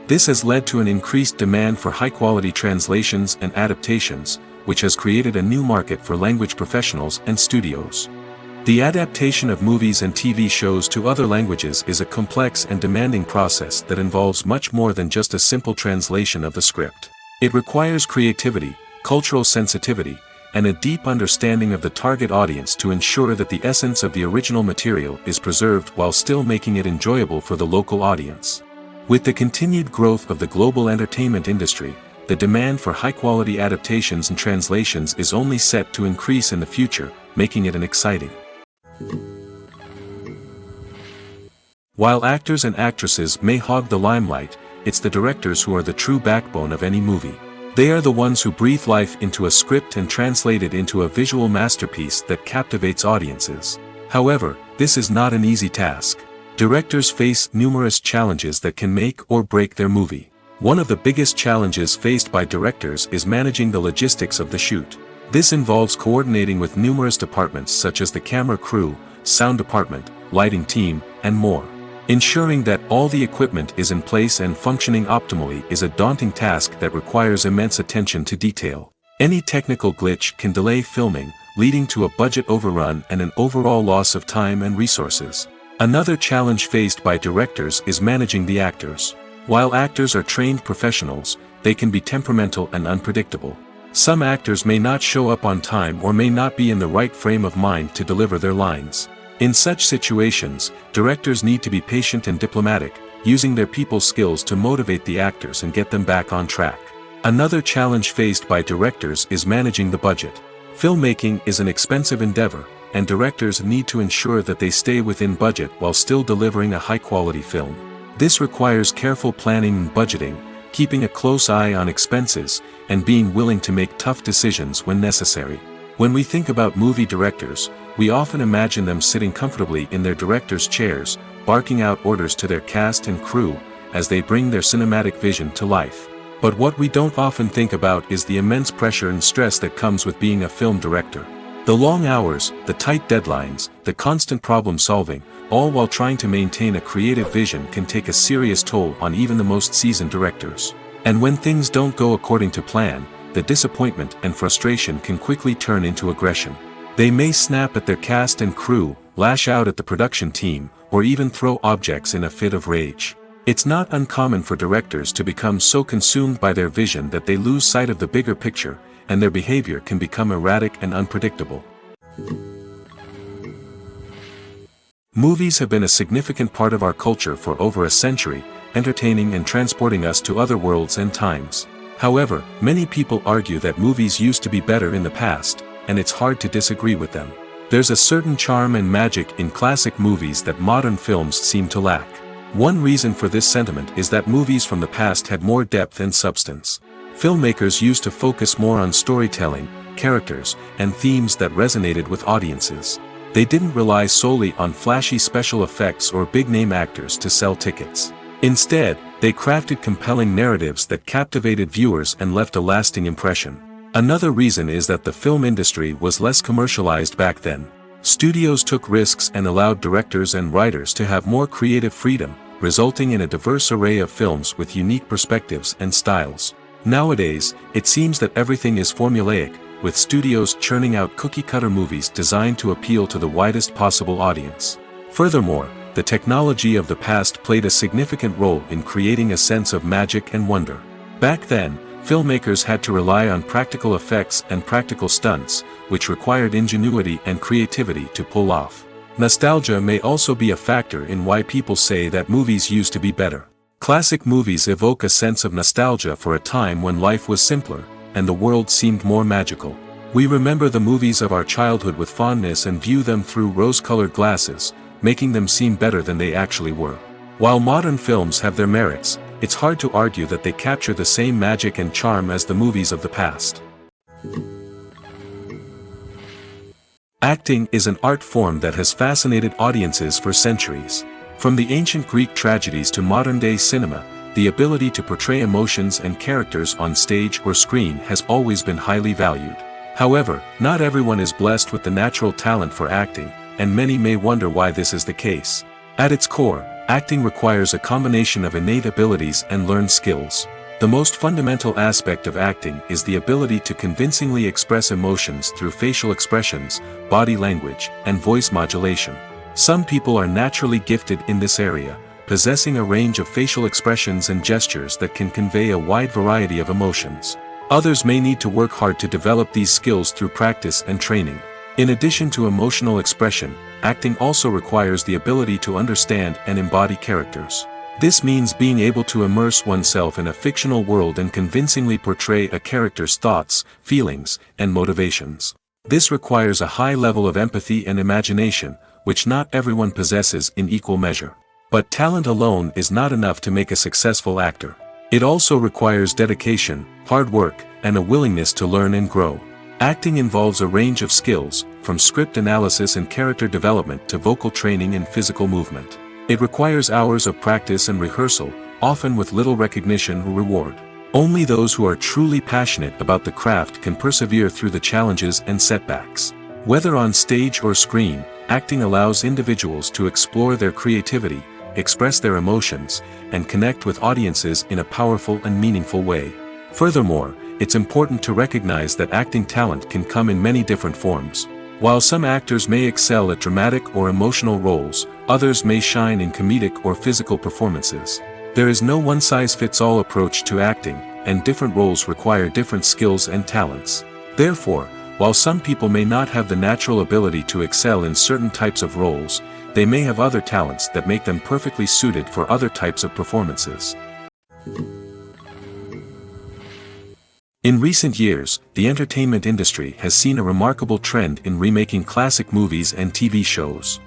This has led to an increased demand for high-quality translations and adaptations, which has created a new market for language professionals and studios. The adaptation of movies and TV shows to other languages is a complex and demanding process that involves much more than just a simple translation of the script. It requires creativity, cultural sensitivity, and a deep understanding of the target audience to ensure that the essence of the original material is preserved while still making it enjoyable for the local audience. With the continued growth of the global entertainment industry, the demand for high-quality adaptations and translations is only set to increase in the future, making it exciting. While actors and actresses may hog the limelight, it's the directors who are the true backbone of any movie. They are the ones who breathe life into a script and translate it into a visual masterpiece that captivates audiences. However, this is not an easy task. Directors face numerous challenges that can make or break their movie. One of the biggest challenges faced by directors is managing the logistics of the shoot. This involves coordinating with numerous departments such as the camera crew, sound department, lighting team, and more. Ensuring that all the equipment is in place and functioning optimally is a daunting task that requires immense attention to detail. Any technical glitch can delay filming, leading to a budget overrun and an overall loss of time and resources. Another challenge faced by directors is managing the actors. While actors are trained professionals, they can be temperamental and unpredictable. Some actors may not show up on time or may not be in the right frame of mind to deliver their lines. In such situations, directors need to be patient and diplomatic, using their people skills to motivate the actors and get them back on track. Another challenge faced by directors is managing the budget. Filmmaking is an expensive endeavor, and directors need to ensure that they stay within budget while still delivering a high-quality film. This requires careful planning and budgeting, keeping a close eye on expenses, and being willing to make tough decisions when necessary. When we think about movie directors, we often imagine them sitting comfortably in their director's chairs, barking out orders to their cast and crew, as they bring their cinematic vision to life. But what we don't often think about is the immense pressure and stress that comes with being a film director. The long hours, the tight deadlines, the constant problem solving, all while trying to maintain a creative vision can take a serious toll on even the most seasoned directors. And when things don't go according to plan, the disappointment and frustration can quickly turn into aggression. They may snap at their cast and crew, lash out at the production team, or even throw objects in a fit of rage. It's not uncommon for directors to become so consumed by their vision that they lose sight of the bigger picture, and their behavior can become erratic and unpredictable. Movies have been a significant part of our culture for over a century, entertaining and transporting us to other worlds and times. However, many people argue that movies used to be better in the past, and it's hard to disagree with them. There's a certain charm and magic in classic movies that modern films seem to lack. One reason for this sentiment is that movies from the past had more depth and substance. Filmmakers used to focus more on storytelling, characters, and themes that resonated with audiences. They didn't rely solely on flashy special effects or big-name actors to sell tickets. Instead, they crafted compelling narratives that captivated viewers and left a lasting impression. Another reason is that the film industry was less commercialized back then. Studios took risks and allowed directors and writers to have more creative freedom, resulting in a diverse array of films with unique perspectives and styles. Nowadays, it seems that everything is formulaic, with studios churning out cookie-cutter movies designed to appeal to the widest possible audience. Furthermore, the technology of the past played a significant role in creating a sense of magic and wonder. Back then, filmmakers had to rely on practical effects and practical stunts, which required ingenuity and creativity to pull off. Nostalgia may also be a factor in why people say that movies used to be better. Classic movies evoke a sense of nostalgia for a time when life was simpler, and the world seemed more magical. We remember the movies of our childhood with fondness and view them through rose-colored glasses, making them seem better than they actually were. While modern films have their merits, it's hard to argue that they capture the same magic and charm as the movies of the past. Acting is an art form that has fascinated audiences for centuries. From the ancient Greek tragedies to modern-day cinema, the ability to portray emotions and characters on stage or screen has always been highly valued. However, not everyone is blessed with the natural talent for acting, and many may wonder why this is the case. At its core, acting requires a combination of innate abilities and learned skills. The most fundamental aspect of acting is the ability to convincingly express emotions through facial expressions, body language, and voice modulation. Some people are naturally gifted in this area, possessing a range of facial expressions and gestures that can convey a wide variety of emotions. Others may need to work hard to develop these skills through practice and training. In addition to emotional expression, acting also requires the ability to understand and embody characters. This means being able to immerse oneself in a fictional world and convincingly portray a character's thoughts, feelings, and motivations. This requires a high level of empathy and imagination, which not everyone possesses in equal measure. But talent alone is not enough to make a successful actor. It also requires dedication, hard work, and a willingness to learn and grow. Acting involves a range of skills, from script analysis and character development to vocal training and physical movement. It requires hours of practice and rehearsal, often with little recognition or reward. Only those who are truly passionate about the craft can persevere through the challenges and setbacks. Whether on stage or screen, acting allows individuals to explore their creativity, express their emotions, and connect with audiences in a powerful and meaningful way. Furthermore, it's important to recognize that acting talent can come in many different forms. While some actors may excel at dramatic or emotional roles, others may shine in comedic or physical performances. There is no one-size-fits-all approach to acting, and different roles require different skills and talents. Therefore, while some people may not have the natural ability to excel in certain types of roles, they may have other talents that make them perfectly suited for other types of performances. In recent years, the entertainment industry has seen a remarkable trend in remaking classic movies and TV shows.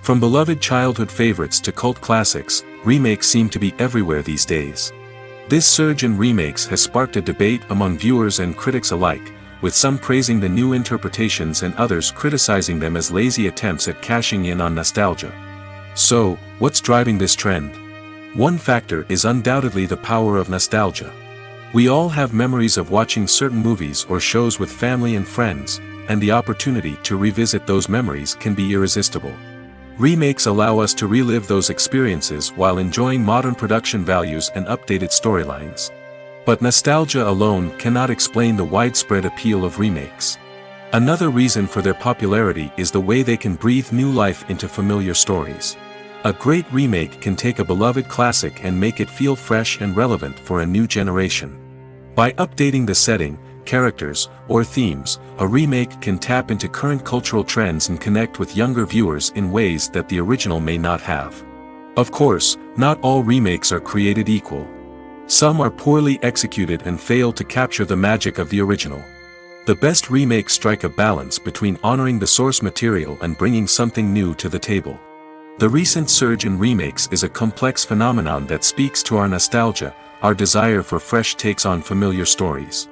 From beloved childhood favorites to cult classics, remakes seem to be everywhere these days. This surge in remakes has sparked a debate among viewers and critics alike, with some praising the new interpretations and others criticizing them as lazy attempts at cashing in on nostalgia. So, what's driving this trend? One factor is undoubtedly the power of nostalgia. We all have memories of watching certain movies or shows with family and friends, and the opportunity to revisit those memories can be irresistible. Remakes allow us to relive those experiences while enjoying modern production values and updated storylines. But nostalgia alone cannot explain the widespread appeal of remakes. Another reason for their popularity is the way they can breathe new life into familiar stories. A great remake can take a beloved classic and make it feel fresh and relevant for a new generation. By updating the setting, characters, or themes, a remake can tap into current cultural trends and connect with younger viewers in ways that the original may not have. Of course, not all remakes are created equal. Some are poorly executed and fail to capture the magic of the original. The best remakes strike a balance between honoring the source material and bringing something new to the table. The recent surge in remakes is a complex phenomenon that speaks to our nostalgia, our desire for fresh takes on familiar stories.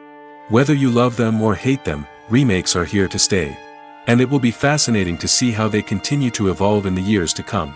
Whether you love them or hate them, remakes are here to stay. And it will be fascinating to see how they continue to evolve in the years to come.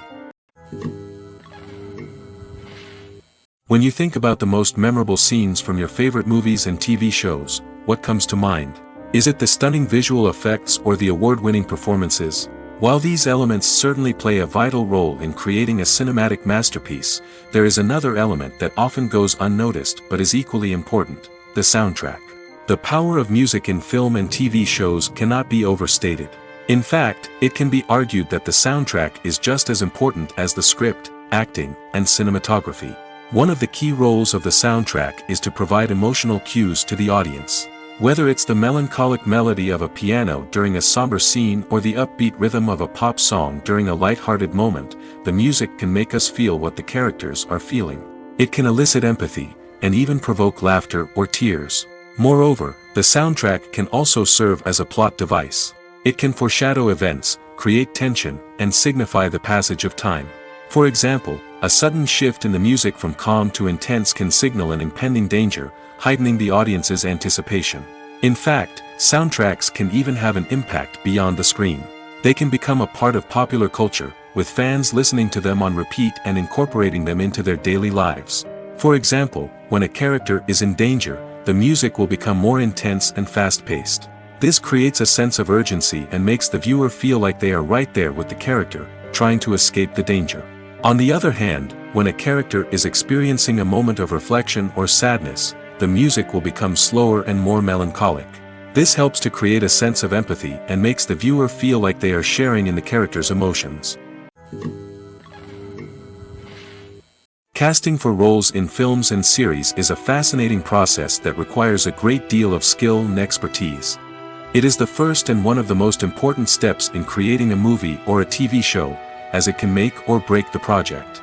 When you think about the most memorable scenes from your favorite movies and TV shows, what comes to mind? Is it the stunning visual effects or the award-winning performances? While these elements certainly play a vital role in creating a cinematic masterpiece, there is another element that often goes unnoticed but is equally important: the soundtrack. The power of music in film and TV shows cannot be overstated. In fact, it can be argued that the soundtrack is just as important as the script, acting, and cinematography. One of the key roles of the soundtrack is to provide emotional cues to the audience. Whether it's the melancholic melody of a piano during a somber scene or the upbeat rhythm of a pop song during a light-hearted moment, the music can make us feel what the characters are feeling. It can elicit empathy, and even provoke laughter or tears. Moreover, the soundtrack can also serve as a plot device. It can foreshadow events, create tension, and signify the passage of time. For example, a sudden shift in the music from calm to intense can signal an impending danger, heightening the audience's anticipation. In fact, soundtracks can even have an impact beyond the screen. They can become a part of popular culture, with fans listening to them on repeat and incorporating them into their daily lives. For example, when a character is in danger, the music will become more intense and fast-paced. This creates a sense of urgency and makes the viewer feel like they are right there with the character, trying to escape the danger. On the other hand, when a character is experiencing a moment of reflection or sadness, the music will become slower and more melancholic. This helps to create a sense of empathy and makes the viewer feel like they are sharing in the character's emotions. Casting for roles in films and series is a fascinating process that requires a great deal of skill and expertise. It is the first and one of the most important steps in creating a movie or a TV show, as it can make or break the project.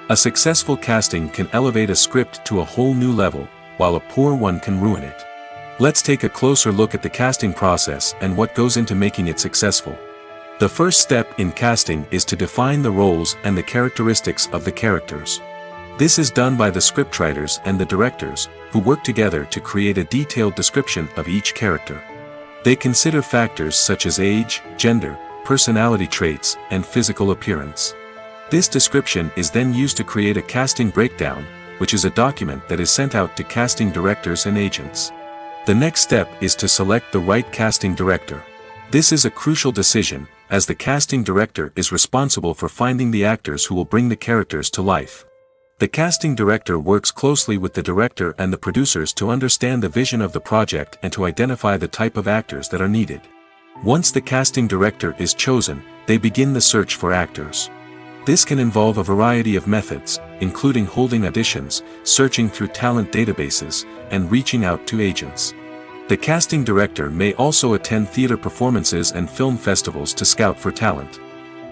A successful casting can elevate a script to a whole new level, while a poor one can ruin it. Let's take a closer look at the casting process and what goes into making it successful. The first step in casting is to define the roles and the characteristics of the characters. This is done by the scriptwriters and the directors, who work together to create a detailed description of each character. They consider factors such as age, gender, personality traits, and physical appearance. This description is then used to create a casting breakdown, which is a document that is sent out to casting directors and agents. The next step is to select the right casting director. This is a crucial decision, as the casting director is responsible for finding the actors who will bring the characters to life. The casting director works closely with the director and the producers to understand the vision of the project and to identify the type of actors that are needed. Once the casting director is chosen, they begin the search for actors. This can involve a variety of methods, including holding auditions, searching through talent databases, and reaching out to agents. The casting director may also attend theater performances and film festivals to scout for talent.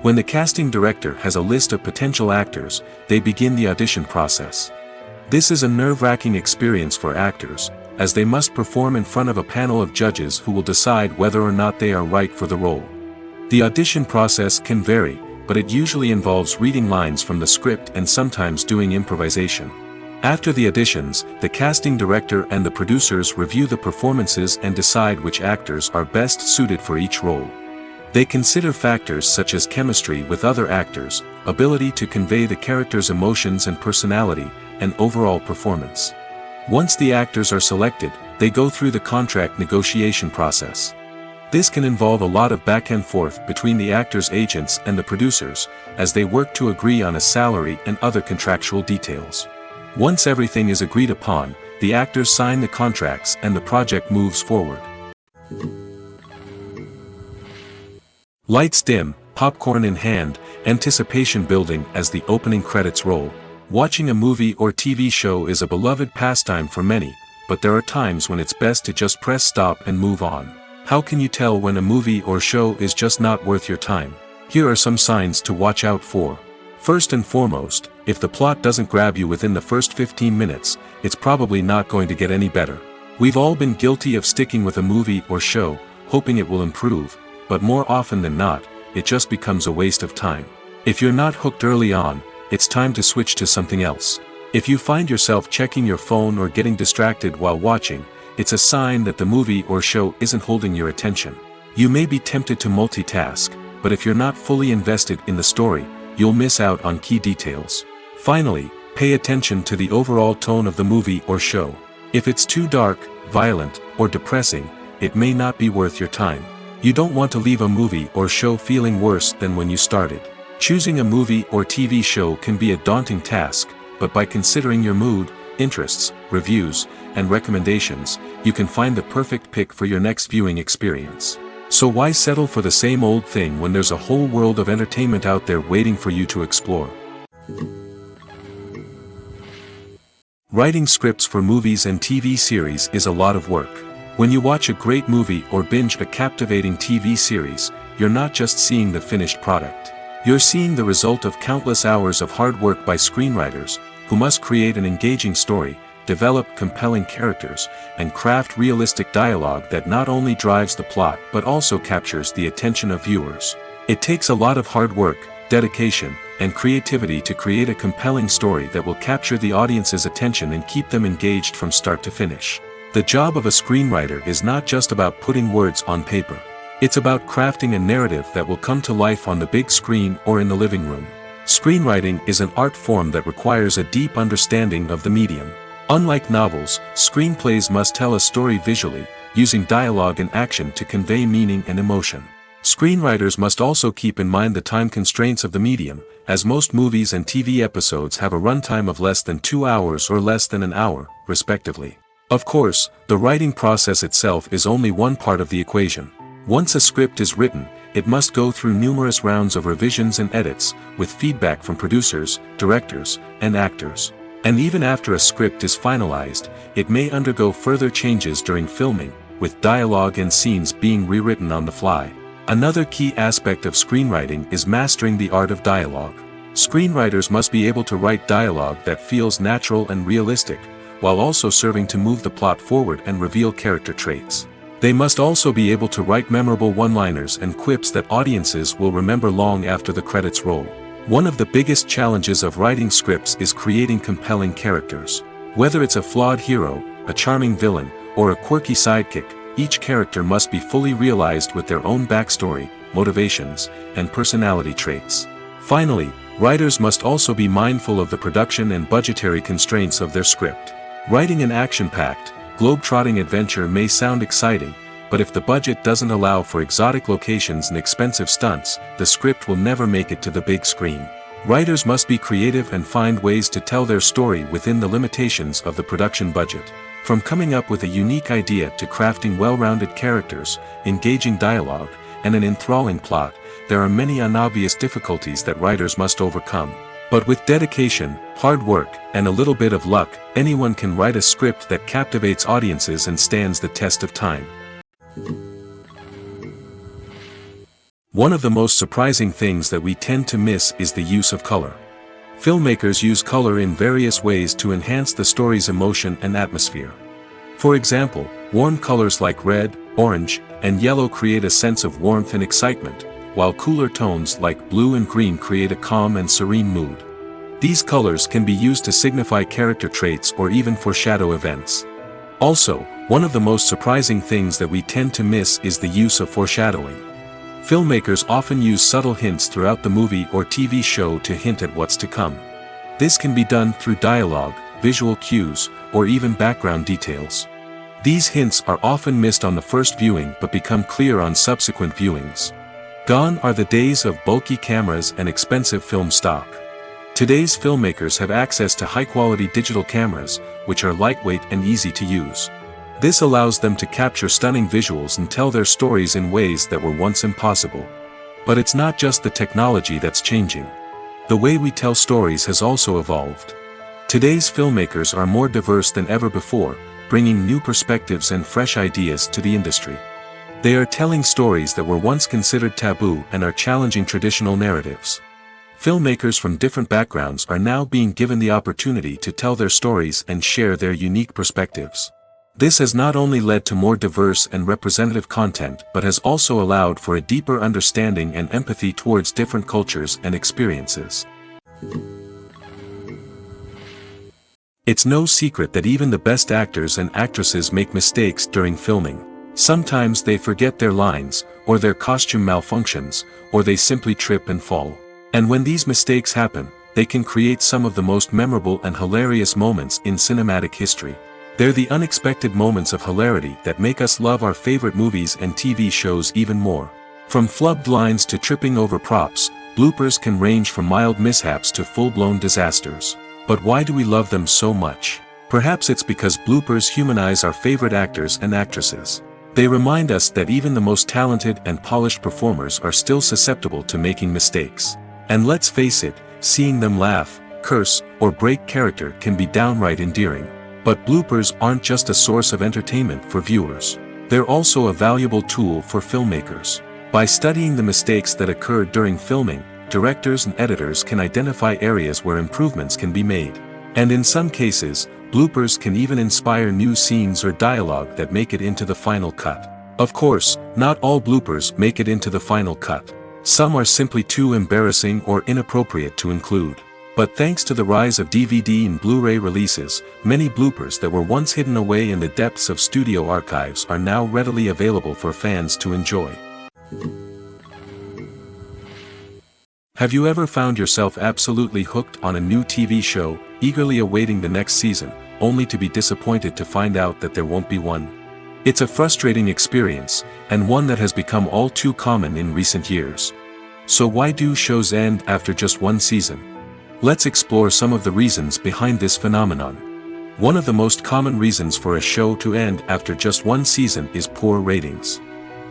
When the casting director has a list of potential actors, they begin the audition process. This is a nerve-wracking experience for actors, as they must perform in front of a panel of judges who will decide whether or not they are right for the role. The audition process can vary, but it usually involves reading lines from the script and sometimes doing improvisation. After the auditions, the casting director and the producers review the performances and decide which actors are best suited for each role. They consider factors such as chemistry with other actors, ability to convey the character's emotions and personality, and overall performance. Once the actors are selected, they go through the contract negotiation process. This can involve a lot of back and forth between the actors' agents and the producers, as they work to agree on a salary and other contractual details. Once everything is agreed upon, the actors sign the contracts and the project moves forward. Lights dim, popcorn in hand, anticipation building as the opening credits roll. Watching a movie or TV show is a beloved pastime for many, but there are times when it's best to just press stop and move on. How can you tell when a movie or show is just not worth your time? Here are some signs to watch out for. First and foremost, if the plot doesn't grab you within the first 15 minutes, it's probably not going to get any better. We've all been guilty of sticking with a movie or show, hoping it will improve, but more often than not, it just becomes a waste of time. If you're not hooked early on, it's time to switch to something else. If you find yourself checking your phone or getting distracted while watching, it's a sign that the movie or show isn't holding your attention. You may be tempted to multitask, but if you're not fully invested in the story, you'll miss out on key details. Finally, pay attention to the overall tone of the movie or show. If it's too dark, violent, or depressing, it may not be worth your time. You don't want to leave a movie or show feeling worse than when you started. Choosing a movie or TV show can be a daunting task, but by considering your mood, interests, reviews, and recommendations, you can find the perfect pick for your next viewing experience. So why settle for the same old thing when there's a whole world of entertainment out there waiting for you to explore? Writing scripts for movies and TV series is a lot of work. When you watch a great movie or binge a captivating TV series, you're not just seeing the finished product. You're seeing the result of countless hours of hard work by screenwriters, who must create an engaging story, develop compelling characters, and craft realistic dialogue that not only drives the plot but also captures the attention of viewers. It takes a lot of hard work, dedication, and creativity to create a compelling story that will capture the audience's attention and keep them engaged from start to finish. The job of a screenwriter is not just about putting words on paper. It's about crafting a narrative that will come to life on the big screen or in the living room. Screenwriting is an art form that requires a deep understanding of the medium. Unlike novels, screenplays must tell a story visually, using dialogue and action to convey meaning and emotion. Screenwriters must also keep in mind the time constraints of the medium, as most movies and TV episodes have a runtime of less than 2 hours or less than an hour, respectively. Of course, the writing process itself is only one part of the equation. Once a script is written, it must go through numerous rounds of revisions and edits, with feedback from producers, directors, and actors. And even after a script is finalized, it may undergo further changes during filming, with dialogue and scenes being rewritten on the fly. Another key aspect of screenwriting is mastering the art of dialogue. Screenwriters must be able to write dialogue that feels natural and realistic, while also serving to move the plot forward and reveal character traits. They must also be able to write memorable one-liners and quips that audiences will remember long after the credits roll. One of the biggest challenges of writing scripts is creating compelling characters. Whether it's a flawed hero, a charming villain, or a quirky sidekick, each character must be fully realized with their own backstory, motivations, and personality traits. Finally, writers must also be mindful of the production and budgetary constraints of their script. Writing an action-packed, globe-trotting adventure may sound exciting, but if the budget doesn't allow for exotic locations and expensive stunts, the script will never make it to the big screen. Writers must be creative and find ways to tell their story within the limitations of the production budget. From coming up with a unique idea to crafting well-rounded characters, engaging dialogue, and an enthralling plot, there are many unobvious difficulties that writers must overcome. But with dedication, hard work, and a little bit of luck, anyone can write a script that captivates audiences and stands the test of time. One of the most surprising things that we tend to miss is the use of color. Filmmakers use color in various ways to enhance the story's emotion and atmosphere. For example, warm colors like red, orange, and yellow create a sense of warmth and excitement, while cooler tones like blue and green create a calm and serene mood. These colors can be used to signify character traits or even foreshadow events. Also, one of the most surprising things that we tend to miss is the use of foreshadowing. Filmmakers often use subtle hints throughout the movie or TV show to hint at what's to come. This can be done through dialogue, visual cues, or even background details. These hints are often missed on the first viewing but become clear on subsequent viewings. Gone are the days of bulky cameras and expensive film stock. Today's filmmakers have access to high-quality digital cameras, which are lightweight and easy to use. This allows them to capture stunning visuals and tell their stories in ways that were once impossible. But it's not just the technology that's changing. The way we tell stories has also evolved. Today's filmmakers are more diverse than ever before, bringing new perspectives and fresh ideas to the industry. They are telling stories that were once considered taboo and are challenging traditional narratives. Filmmakers from different backgrounds are now being given the opportunity to tell their stories and share their unique perspectives. This has not only led to more diverse and representative content but has also allowed for a deeper understanding and empathy towards different cultures and experiences. It's no secret that even the best actors and actresses make mistakes during filming. Sometimes they forget their lines, or their costume malfunctions, or they simply trip and fall. And when these mistakes happen, they can create some of the most memorable and hilarious moments in cinematic history. They're the unexpected moments of hilarity that make us love our favorite movies and TV shows even more. From flubbed lines to tripping over props, bloopers can range from mild mishaps to full-blown disasters. But why do we love them so much? Perhaps it's because bloopers humanize our favorite actors and actresses. They remind us that even the most talented and polished performers are still susceptible to making mistakes. And let's face it, seeing them laugh, curse, or break character can be downright endearing. But bloopers aren't just a source of entertainment for viewers. They're also a valuable tool for filmmakers. By studying the mistakes that occurred during filming, directors and editors can identify areas where improvements can be made. And in some cases, bloopers can even inspire new scenes or dialogue that make it into the final cut. Of course, not all bloopers make it into the final cut. Some are simply too embarrassing or inappropriate to include. But thanks to the rise of DVD and Blu-ray releases, many bloopers that were once hidden away in the depths of studio archives are now readily available for fans to enjoy. Have you ever found yourself absolutely hooked on a new TV show, eagerly awaiting the next season, only to be disappointed to find out that there won't be one? It's a frustrating experience, and one that has become all too common in recent years. So why do shows end after just one season? Let's explore some of the reasons behind this phenomenon. One of the most common reasons for a show to end after just one season is poor ratings.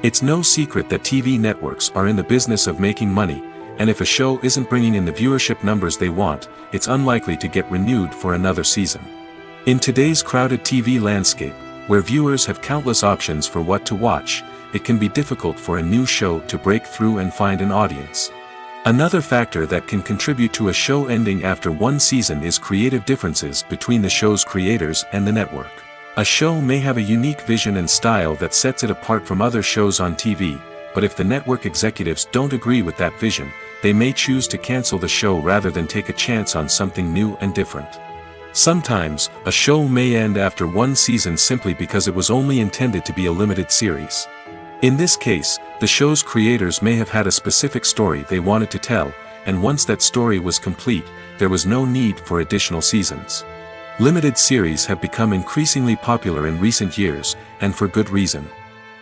It's no secret that TV networks are in the business of making money, and if a show isn't bringing in the viewership numbers they want, it's unlikely to get renewed for another season. In today's crowded TV landscape, where viewers have countless options for what to watch, it can be difficult for a new show to break through and find an audience. Another factor that can contribute to a show ending after one season is creative differences between the show's creators and the network. A show may have a unique vision and style that sets it apart from other shows on TV, but if the network executives don't agree with that vision, they may choose to cancel the show rather than take a chance on something new and different. Sometimes, a show may end after one season simply because it was only intended to be a limited series. In this case, the show's creators may have had a specific story they wanted to tell, and once that story was complete, there was no need for additional seasons. Limited series have become increasingly popular in recent years, and for good reason.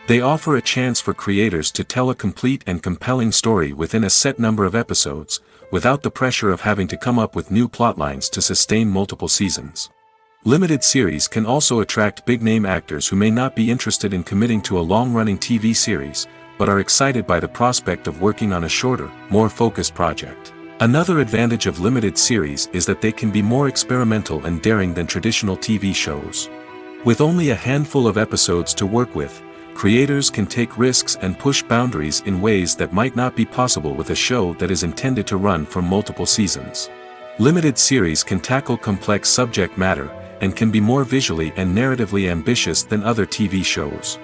They offer a chance for creators to tell a complete and compelling story within a set number of episodes, without the pressure of having to come up with new plotlines to sustain multiple seasons. Limited series can also attract big-name actors who may not be interested in committing to a long-running TV series, but are excited by the prospect of working on a shorter, more focused project. Another advantage of limited series is that they can be more experimental and daring than traditional TV shows. With only a handful of episodes to work with, creators can take risks and push boundaries in ways that might not be possible with a show that is intended to run for multiple seasons. Limited series can tackle complex subject matter, and can be more visually and narratively ambitious than other TV shows.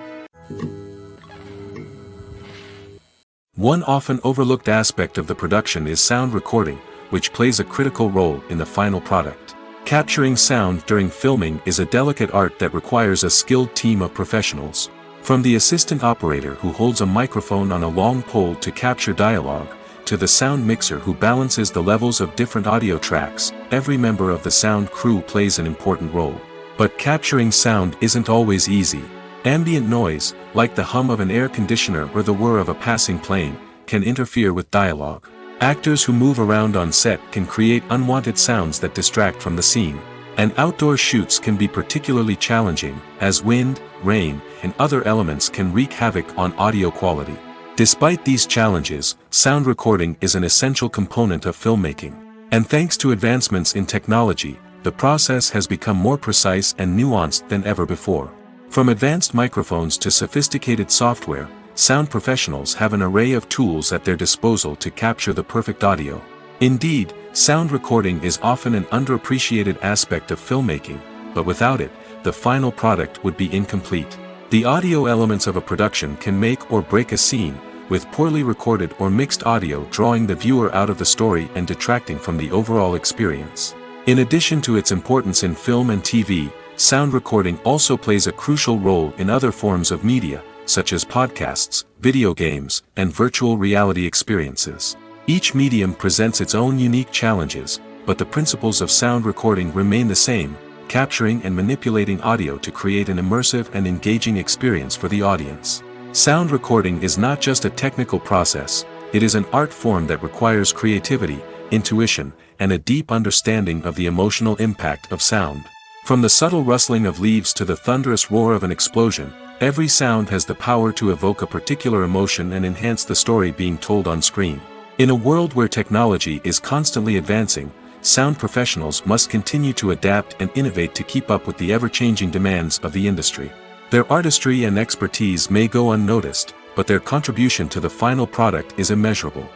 One often overlooked aspect of the production is sound recording, which plays a critical role in the final product. Capturing sound during filming is a delicate art that requires a skilled team of professionals. From the assistant operator who holds a microphone on a long pole to capture dialogue, to the sound mixer who balances the levels of different audio tracks, every member of the sound crew plays an important role. But capturing sound isn't always easy. Ambient noise, like the hum of an air conditioner or the whir of a passing plane, can interfere with dialogue. Actors who move around on set can create unwanted sounds that distract from the scene. And outdoor shoots can be particularly challenging, as wind, rain, and other elements can wreak havoc on audio quality. Despite these challenges, sound recording is an essential component of filmmaking. And thanks to advancements in technology, the process has become more precise and nuanced than ever before. From advanced microphones to sophisticated software, sound professionals have an array of tools at their disposal to capture the perfect audio. Indeed, sound recording is often an underappreciated aspect of filmmaking, but without it, the final product would be incomplete. The audio elements of a production can make or break a scene, with poorly recorded or mixed audio drawing the viewer out of the story and detracting from the overall experience. In addition to its importance in film and TV, sound recording also plays a crucial role in other forms of media, such as podcasts, video games, and virtual reality experiences. Each medium presents its own unique challenges, but the principles of sound recording remain the same: capturing and manipulating audio to create an immersive and engaging experience for the audience. Sound recording is not just a technical process, it is an art form that requires creativity, intuition, and a deep understanding of the emotional impact of sound. From the subtle rustling of leaves to the thunderous roar of an explosion, every sound has the power to evoke a particular emotion and enhance the story being told on screen. In a world where technology is constantly advancing, sound professionals must continue to adapt and innovate to keep up with the ever-changing demands of the industry. Their artistry and expertise may go unnoticed, but their contribution to the final product is immeasurable.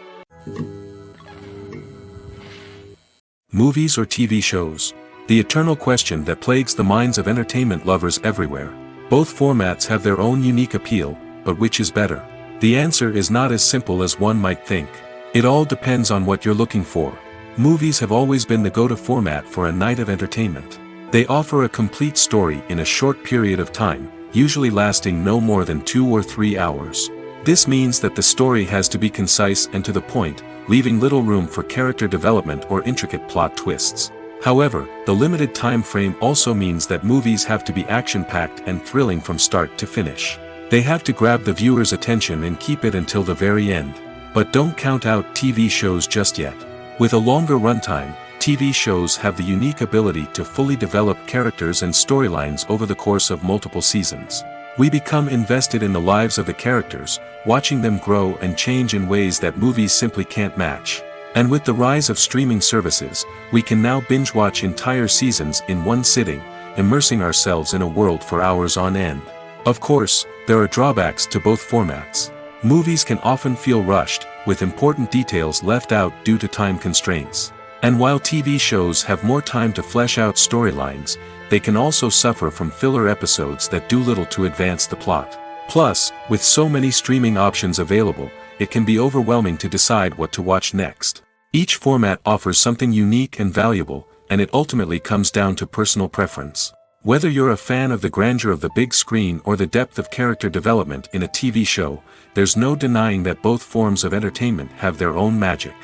Movies or TV shows? the eternal question that plagues the minds of entertainment lovers everywhere. Both formats have their own unique appeal, but which is better? The answer is not as simple as one might think. It all depends on what you're looking for. Movies have always been the go-to format for a night of entertainment. They offer a complete story in a short period of time, usually lasting no more than 2 or 3 hours. This means that the story has to be concise and to the point, leaving little room for character development or intricate plot twists. However, the limited time frame also means that movies have to be action-packed and thrilling from start to finish. They have to grab the viewer's attention and keep it until the very end. But don't count out TV shows just yet. With a longer runtime, TV shows have the unique ability to fully develop characters and storylines over the course of multiple seasons. We become invested in the lives of the characters, watching them grow and change in ways that movies simply can't match. And with the rise of streaming services, we can now binge-watch entire seasons in one sitting, immersing ourselves in a world for hours on end. Of course, there are drawbacks to both formats. Movies can often feel rushed, with important details left out due to time constraints. And while TV shows have more time to flesh out storylines, they can also suffer from filler episodes that do little to advance the plot. Plus, with so many streaming options available, it can be overwhelming to decide what to watch next. Each format offers something unique and valuable, and it ultimately comes down to personal preference. Whether you're a fan of the grandeur of the big screen or the depth of character development in a TV show, there's no denying that both forms of entertainment have their own magic.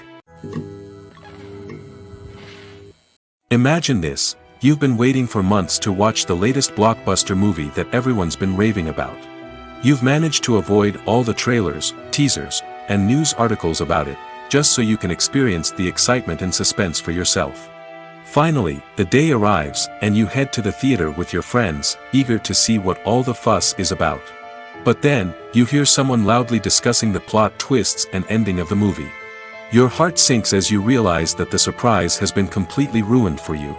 Imagine this: you've been waiting for months to watch the latest blockbuster movie that everyone's been raving about. You've managed to avoid all the trailers, teasers, and news articles about it, just so you can experience the excitement and suspense for yourself. Finally, the day arrives, and you head to the theater with your friends, eager to see what all the fuss is about. But then, you hear someone loudly discussing the plot twists and ending of the movie. Your heart sinks as you realize that the surprise has been completely ruined for you.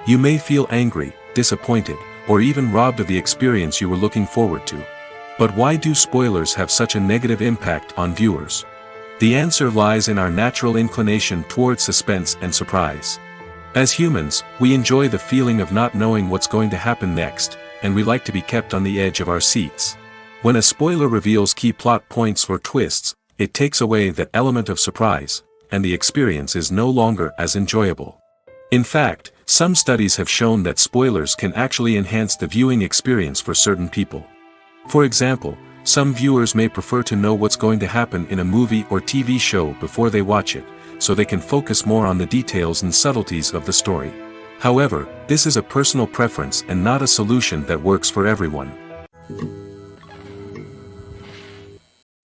You may feel angry, disappointed, or even robbed of the experience you were looking forward to. But why do spoilers have such a negative impact on viewers? The answer lies in our natural inclination towards suspense and surprise. As humans, we enjoy the feeling of not knowing what's going to happen next, and we like to be kept on the edge of our seats. When a spoiler reveals key plot points or twists, it takes away that element of surprise, and the experience is no longer as enjoyable. In fact, some studies have shown that spoilers can actually enhance the viewing experience for certain people. For example, some viewers may prefer to know what's going to happen in a movie or TV show before they watch it, so they can focus more on the details and subtleties of the story. However, this is a personal preference and not a solution that works for everyone.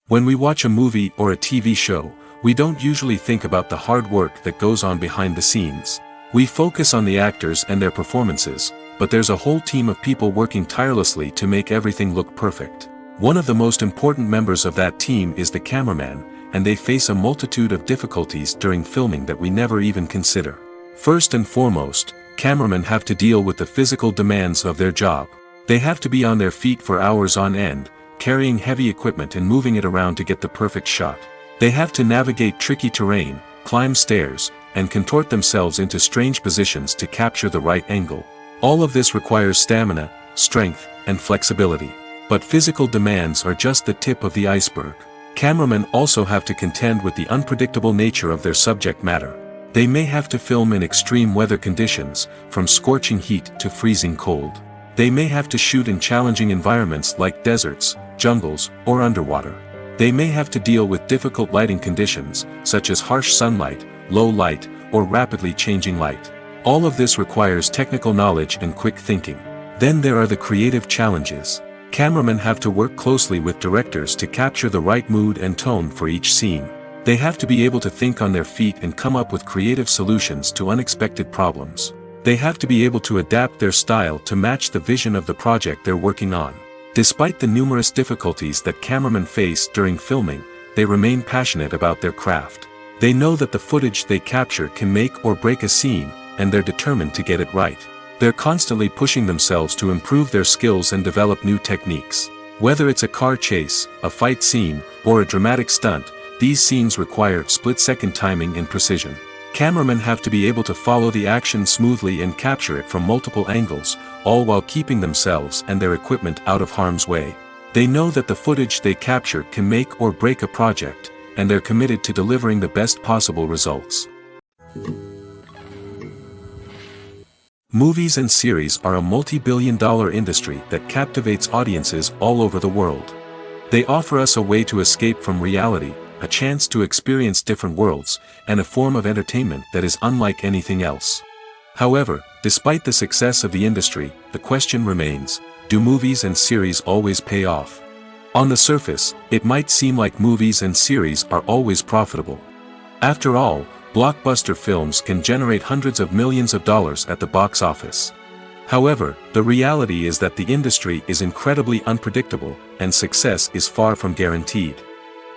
When we watch a movie or a TV show, we don't usually think about the hard work that goes on behind the scenes. We focus on the actors and their performances, but there's a whole team of people working tirelessly to make everything look perfect. One of the most important members of that team is the cameraman, and they face a multitude of difficulties during filming that we never even consider. First and foremost, cameramen have to deal with the physical demands of their job. They have to be on their feet for hours on end, carrying heavy equipment and moving it around to get the perfect shot. They have to navigate tricky terrain, climb stairs, and contort themselves into strange positions to capture the right angle. All of this requires stamina, strength, and flexibility. But physical demands are just the tip of the iceberg. Cameramen also have to contend with the unpredictable nature of their subject matter. They may have to film in extreme weather conditions, from scorching heat to freezing cold. They may have to shoot in challenging environments like deserts, jungles, or underwater. They may have to deal with difficult lighting conditions, such as harsh sunlight, low light, or rapidly changing light. All of this requires technical knowledge and quick thinking. Then there are the creative challenges. Cameramen have to work closely with directors to capture the right mood and tone for each scene. They have to be able to think on their feet and come up with creative solutions to unexpected problems. They have to be able to adapt their style to match the vision of the project they're working on. Despite the numerous difficulties that cameramen face during filming, they remain passionate about their craft. They know that the footage they capture can make or break a scene, and they're determined to get it right. They're constantly pushing themselves to improve their skills and develop new techniques. Whether it's a car chase, a fight scene, or a dramatic stunt, these scenes require split-second timing and precision. Cameramen have to be able to follow the action smoothly and capture it from multiple angles, all while keeping themselves and their equipment out of harm's way. They know that the footage they capture can make or break a project, and they're committed to delivering the best possible results. Movies and series are a multi-billion-dollar industry that captivates audiences all over the world. They offer us a way to escape from reality, a chance to experience different worlds, and a form of entertainment that is unlike anything else. However, despite the success of the industry, the question remains, do movies and series always pay off? On the surface, it might seem like movies and series are always profitable. After all, blockbuster films can generate hundreds of millions of dollars at the box office. However, the reality is that the industry is incredibly unpredictable, and success is far from guaranteed.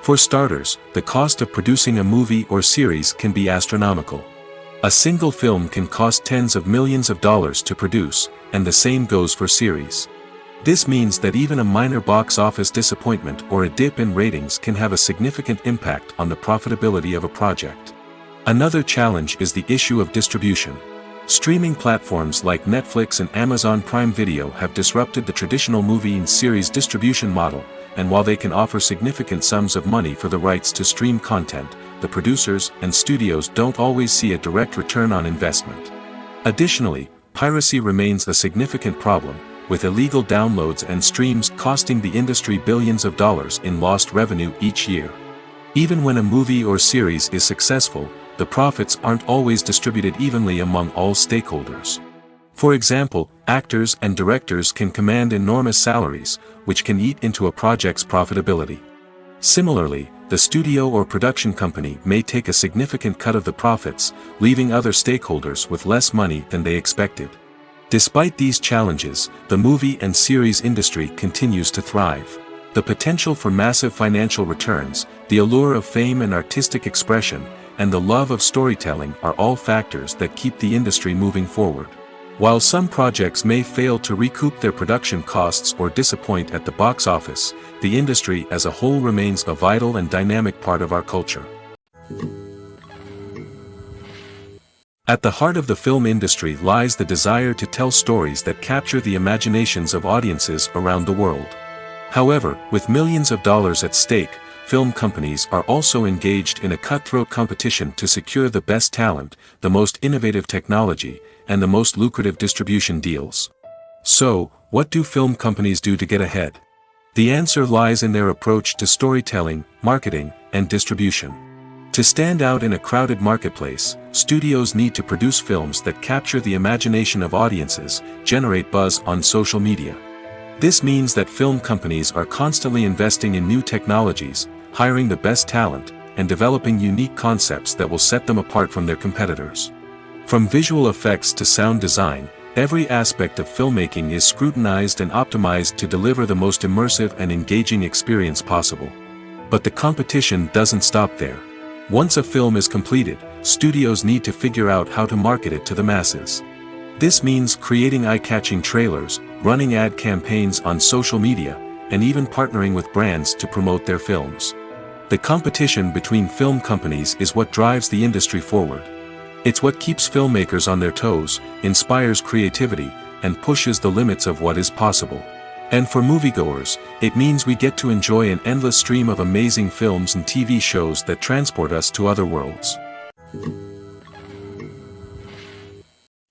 For starters, the cost of producing a movie or series can be astronomical. A single film can cost tens of millions of dollars to produce, and the same goes for series. This means that even a minor box office disappointment or a dip in ratings can have a significant impact on the profitability of a project. Another challenge is the issue of distribution. Streaming platforms like Netflix and Amazon Prime Video have disrupted the traditional movie and series distribution model, and while they can offer significant sums of money for the rights to stream content, the producers and studios don't always see a direct return on investment. Additionally, piracy remains a significant problem, with illegal downloads and streams costing the industry billions of dollars in lost revenue each year. Even when a movie or series is successful, the profits aren't always distributed evenly among all stakeholders. For example, actors and directors can command enormous salaries, which can eat into a project's profitability. Similarly, the studio or production company may take a significant cut of the profits, leaving other stakeholders with less money than they expected. Despite these challenges, the movie and series industry continues to thrive. The potential for massive financial returns, the allure of fame and artistic expression, and the love of storytelling are all factors that keep the industry moving forward. While some projects may fail to recoup their production costs or disappoint at the box office, the industry as a whole remains a vital and dynamic part of our culture. At the heart of the film industry lies the desire to tell stories that capture the imaginations of audiences around the world. However, with millions of dollars at stake, film companies are also engaged in a cutthroat competition to secure the best talent, the most innovative technology, and the most lucrative distribution deals. So, what do film companies do to get ahead? The answer lies in their approach to storytelling, marketing, and distribution. To stand out in a crowded marketplace, studios need to produce films that capture the imagination of audiences, generate buzz on social media. This means that film companies are constantly investing in new technologies, hiring the best talent, and developing unique concepts that will set them apart from their competitors. From visual effects to sound design, every aspect of filmmaking is scrutinized and optimized to deliver the most immersive and engaging experience possible. But the competition doesn't stop there. Once a film is completed, studios need to figure out how to market it to the masses. This means creating eye-catching trailers, running ad campaigns on social media, and even partnering with brands to promote their films. The competition between film companies is what drives the industry forward. It's what keeps filmmakers on their toes, inspires creativity, and pushes the limits of what is possible. And for moviegoers, it means we get to enjoy an endless stream of amazing films and TV shows that transport us to other worlds.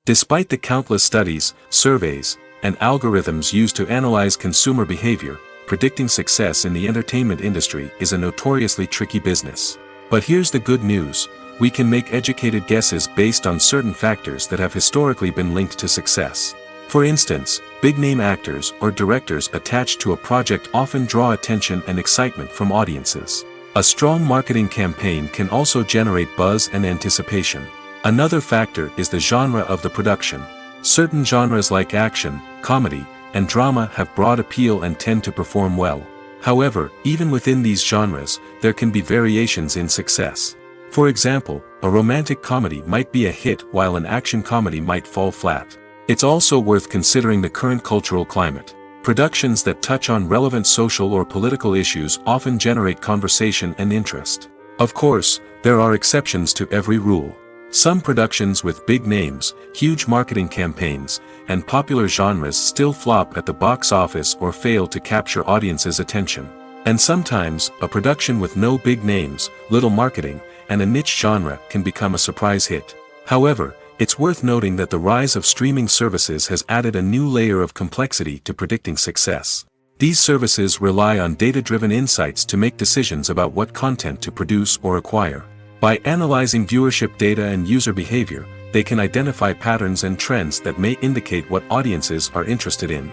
Despite the countless studies, surveys, and algorithms used to analyze consumer behavior, predicting success in the entertainment industry is a notoriously tricky business. But here's the good news: we can make educated guesses based on certain factors that have historically been linked to success. For instance, big-name actors or directors attached to a project often draw attention and excitement from audiences. A strong marketing campaign can also generate buzz and anticipation. Another factor is the genre of the production. Certain genres like action, comedy, and drama have broad appeal and tend to perform well. However, even within these genres, there can be variations in success. For example, a romantic comedy might be a hit while an action comedy might fall flat. It's also worth considering the current cultural climate. Productions that touch on relevant social or political issues often generate conversation and interest. Of course, there are exceptions to every rule. Some productions with big names, huge marketing campaigns, and popular genres still flop at the box office or fail to capture audiences' attention. And sometimes, a production with no big names, little marketing, and a niche genre can become a surprise hit. However, it's worth noting that the rise of streaming services has added a new layer of complexity to predicting success. These services rely on data-driven insights to make decisions about what content to produce or acquire. By analyzing viewership data and user behavior, they can identify patterns and trends that may indicate what audiences are interested in.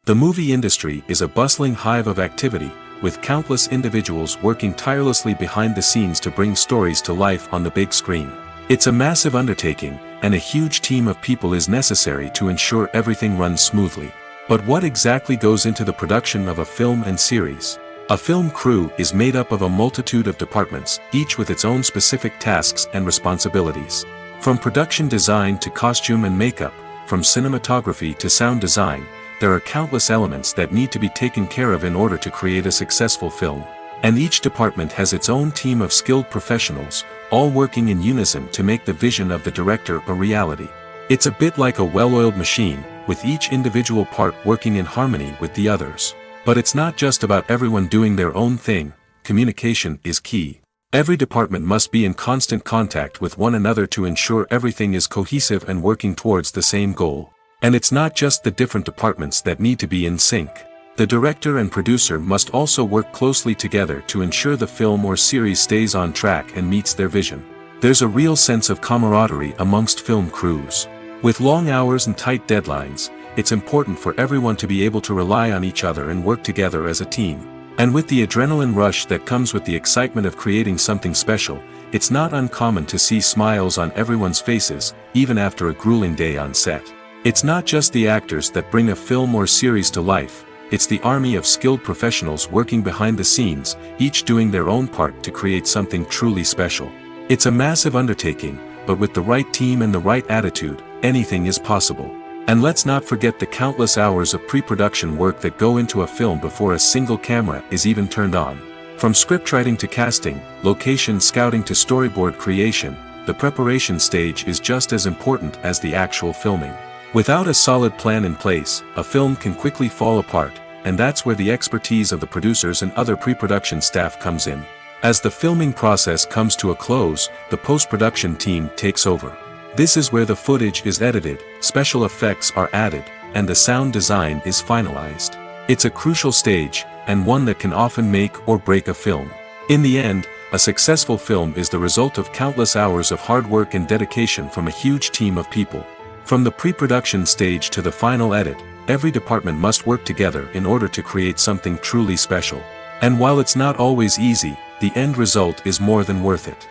The movie industry is a bustling hive of activity, with countless individuals working tirelessly behind the scenes to bring stories to life on the big screen. It's a massive undertaking, and a huge team of people is necessary to ensure everything runs smoothly. But what exactly goes into the production of a film and series? A film crew is made up of a multitude of departments, each with its own specific tasks and responsibilities. From production design to costume and makeup, from cinematography to sound design, there are countless elements that need to be taken care of in order to create a successful film. And each department has its own team of skilled professionals, all working in unison to make the vision of the director a reality. It's a bit like a well-oiled machine, with each individual part working in harmony with the others. But it's not just about everyone doing their own thing. Communication is key. Every department must be in constant contact with one another to ensure everything is cohesive and working towards the same goal. And it's not just the different departments that need to be in sync. The director and producer must also work closely together to ensure the film or series stays on track and meets their vision. There's a real sense of camaraderie amongst film crews. With long hours and tight deadlines, it's important for everyone to be able to rely on each other and work together as a team. And with the adrenaline rush that comes with the excitement of creating something special, it's not uncommon to see smiles on everyone's faces, even after a grueling day on set. It's not just the actors that bring a film or series to life, it's the army of skilled professionals working behind the scenes, each doing their own part to create something truly special. It's a massive undertaking, but with the right team and the right attitude, anything is possible. And let's not forget the countless hours of pre-production work that go into a film before a single camera is even turned on. From scriptwriting to casting, location scouting to storyboard creation, the preparation stage is just as important as the actual filming. Without a solid plan in place, a film can quickly fall apart, and that's where the expertise of the producers and other pre-production staff comes in. As the filming process comes to a close, the post-production team takes over. This is where the footage is edited, special effects are added, and the sound design is finalized. It's a crucial stage, and one that can often make or break a film. In the end, a successful film is the result of countless hours of hard work and dedication from a huge team of people. From the pre-production stage to the final edit, every department must work together in order to create something truly special. And while it's not always easy, the end result is more than worth it.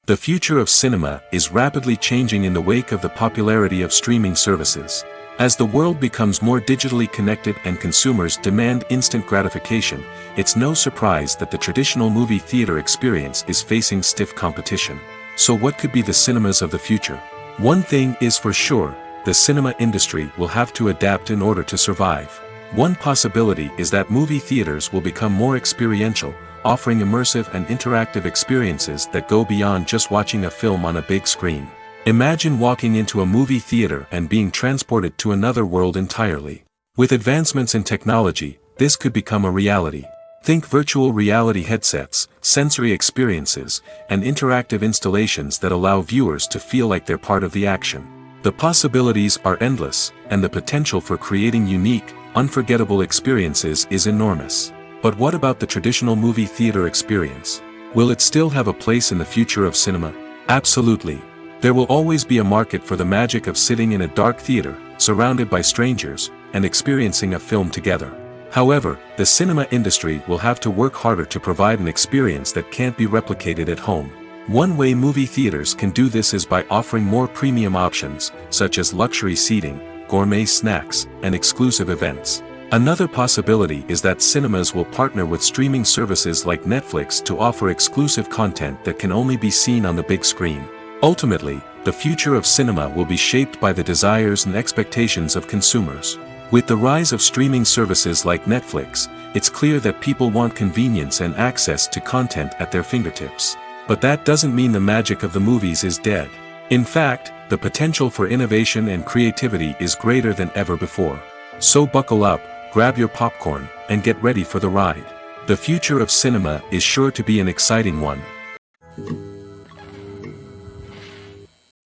The future of cinema is rapidly changing in the wake of the popularity of streaming services. As the world becomes more digitally connected and consumers demand instant gratification, it's no surprise that the traditional movie theater experience is facing stiff competition. So what could be the cinemas of the future? One thing is for sure, the cinema industry will have to adapt in order to survive. One possibility is that movie theaters will become more experiential, offering immersive and interactive experiences that go beyond just watching a film on a big screen. Imagine walking into a movie theater and being transported to another world entirely. With advancements in technology, this could become a reality. Think virtual reality headsets, sensory experiences, and interactive installations that allow viewers to feel like they're part of the action. The possibilities are endless, and the potential for creating unique, unforgettable experiences is enormous. But what about the traditional movie theater experience? Will it still have a place in the future of cinema? Absolutely. There will always be a market for the magic of sitting in a dark theater, surrounded by strangers, and experiencing a film together. However, the cinema industry will have to work harder to provide an experience that can't be replicated at home. One way movie theaters can do this is by offering more premium options, such as luxury seating, gourmet snacks, and exclusive events. Another possibility is that cinemas will partner with streaming services like Netflix to offer exclusive content that can only be seen on the big screen. Ultimately, the future of cinema will be shaped by the desires and expectations of consumers. With the rise of streaming services like Netflix, it's clear that people want convenience and access to content at their fingertips. But that doesn't mean the magic of the movies is dead. In fact, the potential for innovation and creativity is greater than ever before. So buckle up, grab your popcorn, and get ready for the ride. The future of cinema is sure to be an exciting one.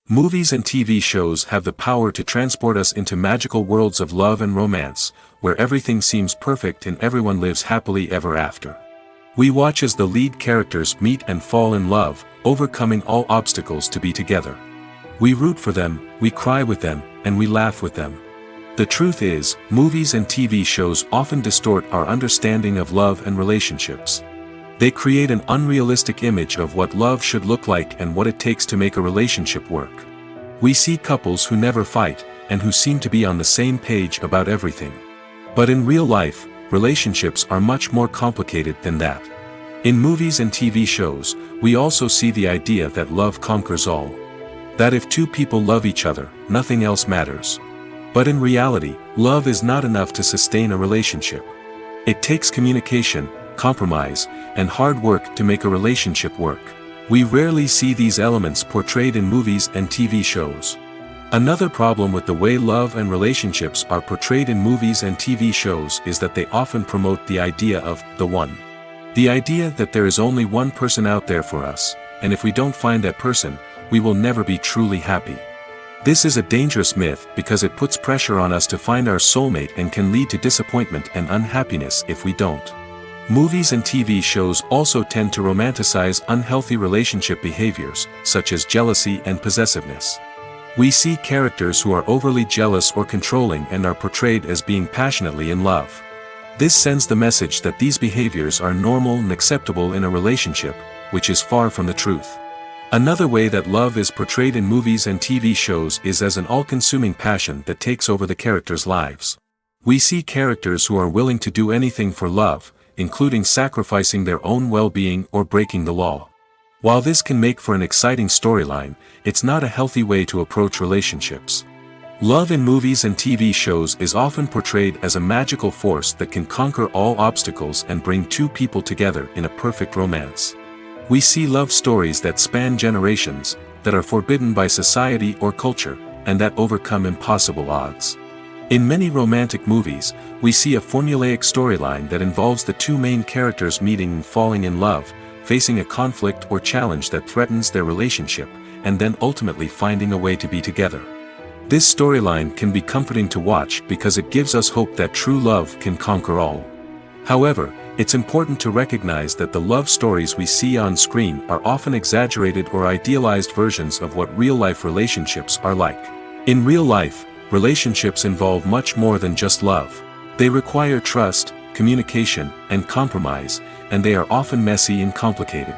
Movies and TV shows have the power to transport us into magical worlds of love and romance, where everything seems perfect and everyone lives happily ever after. We watch as the lead characters meet and fall in love, overcoming all obstacles to be together. We root for them, we cry with them, and we laugh with them. The truth is, movies and TV shows often distort our understanding of love and relationships. They create an unrealistic image of what love should look like and what it takes to make a relationship work. We see couples who never fight, and who seem to be on the same page about everything. But in real life, relationships are much more complicated than that. In movies and TV shows, we also see the idea that love conquers all. That if two people love each other, nothing else matters. But in reality, love is not enough to sustain a relationship. It takes communication, compromise, and hard work to make a relationship work. We rarely see these elements portrayed in movies and TV shows. Another problem with the way love and relationships are portrayed in movies and TV shows is that they often promote the idea of the one. The idea that there is only one person out there for us, and if we don't find that person, we will never be truly happy. This is a dangerous myth because it puts pressure on us to find our soulmate and can lead to disappointment and unhappiness if we don't. Movies and TV shows also tend to romanticize unhealthy relationship behaviors, such as jealousy and possessiveness. We see characters who are overly jealous or controlling and are portrayed as being passionately in love. This sends the message that these behaviors are normal and acceptable in a relationship, which is far from the truth. Another way that love is portrayed in movies and TV shows is as an all-consuming passion that takes over the characters' lives. We see characters who are willing to do anything for love, including sacrificing their own well-being or breaking the law. While this can make for an exciting storyline, it's not a healthy way to approach relationships. Love in movies and TV shows is often portrayed as a magical force that can conquer all obstacles and bring two people together in a perfect romance. We see love stories that span generations, that are forbidden by society or culture, and that overcome impossible odds. In many romantic movies, we see a formulaic storyline that involves the two main characters meeting and falling in love, facing a conflict or challenge that threatens their relationship, and then ultimately finding a way to be together. This storyline can be comforting to watch because it gives us hope that true love can conquer all. However, it's important to recognize that the love stories we see on screen are often exaggerated or idealized versions of what real-life relationships are like. In real life, relationships involve much more than just love. They require trust, communication, and compromise, and they are often messy and complicated.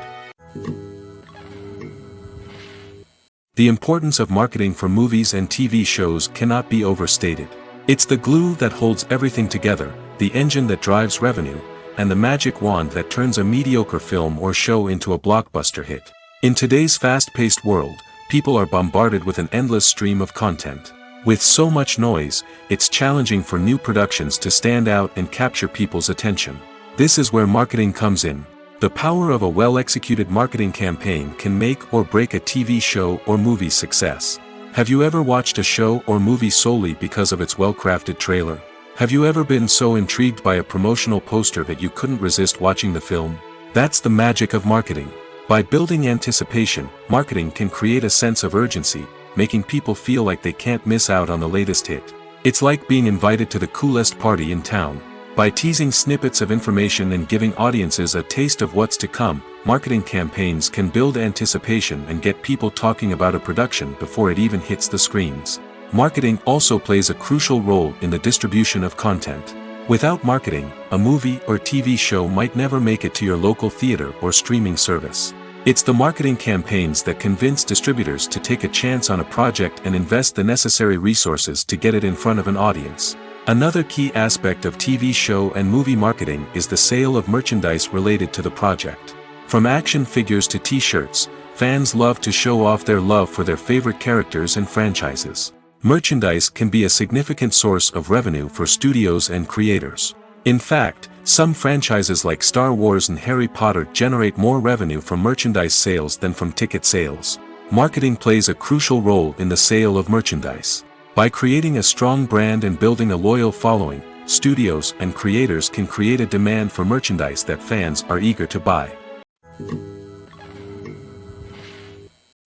The importance of marketing for movies and TV shows cannot be overstated. It's the glue that holds everything together, the engine that drives revenue, and the magic wand that turns a mediocre film or show into a blockbuster hit. In today's fast-paced world, people are bombarded with an endless stream of content. With so much noise, it's challenging for new productions to stand out and capture people's attention. This is where marketing comes in. The power of a well-executed marketing campaign can make or break a TV show or movie's success. Have you ever watched a show or movie solely because of its well-crafted trailer? Have you ever been so intrigued by a promotional poster that you couldn't resist watching the film? That's the magic of marketing. By building anticipation, marketing can create a sense of urgency, making people feel like they can't miss out on the latest hit. It's like being invited to the coolest party in town. By teasing snippets of information and giving audiences a taste of what's to come, marketing campaigns can build anticipation and get people talking about a production before it even hits the screens. Marketing also plays a crucial role in the distribution of content. Without marketing, a movie or TV show might never make it to your local theater or streaming service. It's the marketing campaigns that convince distributors to take a chance on a project and invest the necessary resources to get it in front of an audience. Another key aspect of TV show and movie marketing is the sale of merchandise related to the project. From action figures to t-shirts, fans love to show off their love for their favorite characters and franchises. Merchandise can be a significant source of revenue for studios and creators. In fact, some franchises like Star Wars and Harry Potter generate more revenue from merchandise sales than from ticket sales. Marketing plays a crucial role in the sale of merchandise. By creating a strong brand and building a loyal following, studios and creators can create a demand for merchandise that fans are eager to buy.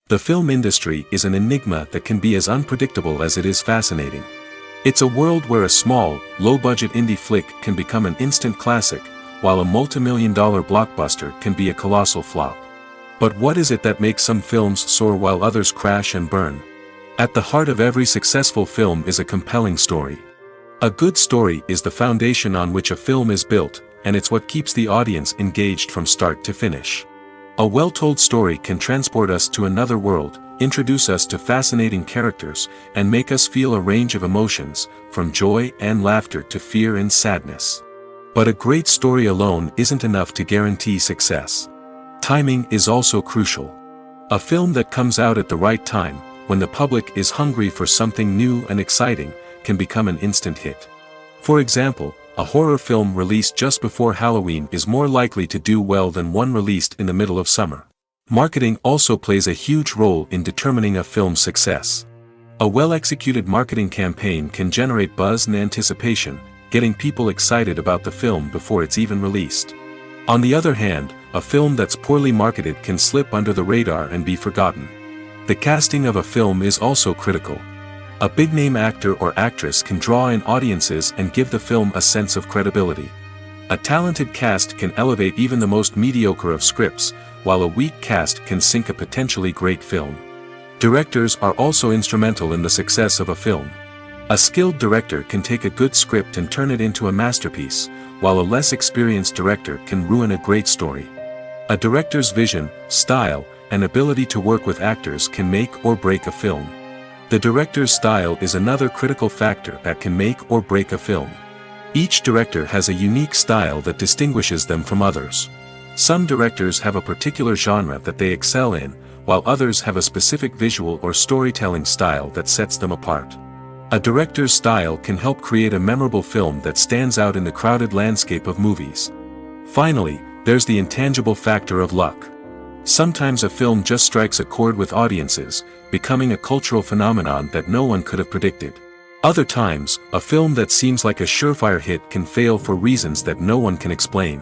The film industry is an enigma that can be as unpredictable as it is fascinating. It's a world where a small, low-budget indie flick can become an instant classic, while a multi-million-dollar blockbuster can be a colossal flop. But what is it that makes some films soar while others crash and burn? At the heart of every successful film is a compelling story. A good story is the foundation on which a film is built, and it's what keeps the audience engaged from start to finish. A well-told story can transport us to another world, introduce us to fascinating characters, and make us feel a range of emotions, from joy and laughter to fear and sadness. But a great story alone isn't enough to guarantee success. Timing is also crucial. A film that comes out at the right time, when the public is hungry for something new and exciting, can become an instant hit. For example, a horror film released just before Halloween is more likely to do well than one released in the middle of summer. Marketing also plays a huge role in determining a film's success. A well-executed marketing campaign can generate buzz and anticipation, getting people excited about the film before it's even released. On the other hand, a film that's poorly marketed can slip under the radar and be forgotten. The casting of a film is also critical. A big-name actor or actress can draw in audiences and give the film a sense of credibility. A talented cast can elevate even the most mediocre of scripts, while a weak cast can sink a potentially great film. Directors are also instrumental in the success of a film. A skilled director can take a good script and turn it into a masterpiece, while a less experienced director can ruin a great story. A director's vision, style, and ability to work with actors can make or break a film. The director's style is another critical factor that can make or break a film. Each director has a unique style that distinguishes them from others. Some directors have a particular genre that they excel in, while others have a specific visual or storytelling style that sets them apart. A director's style can help create a memorable film that stands out in the crowded landscape of movies. Finally, there's the intangible factor of luck. Sometimes a film just strikes a chord with audiences, becoming a cultural phenomenon that no one could have predicted. Other times, a film that seems like a surefire hit can fail for reasons that no one can explain.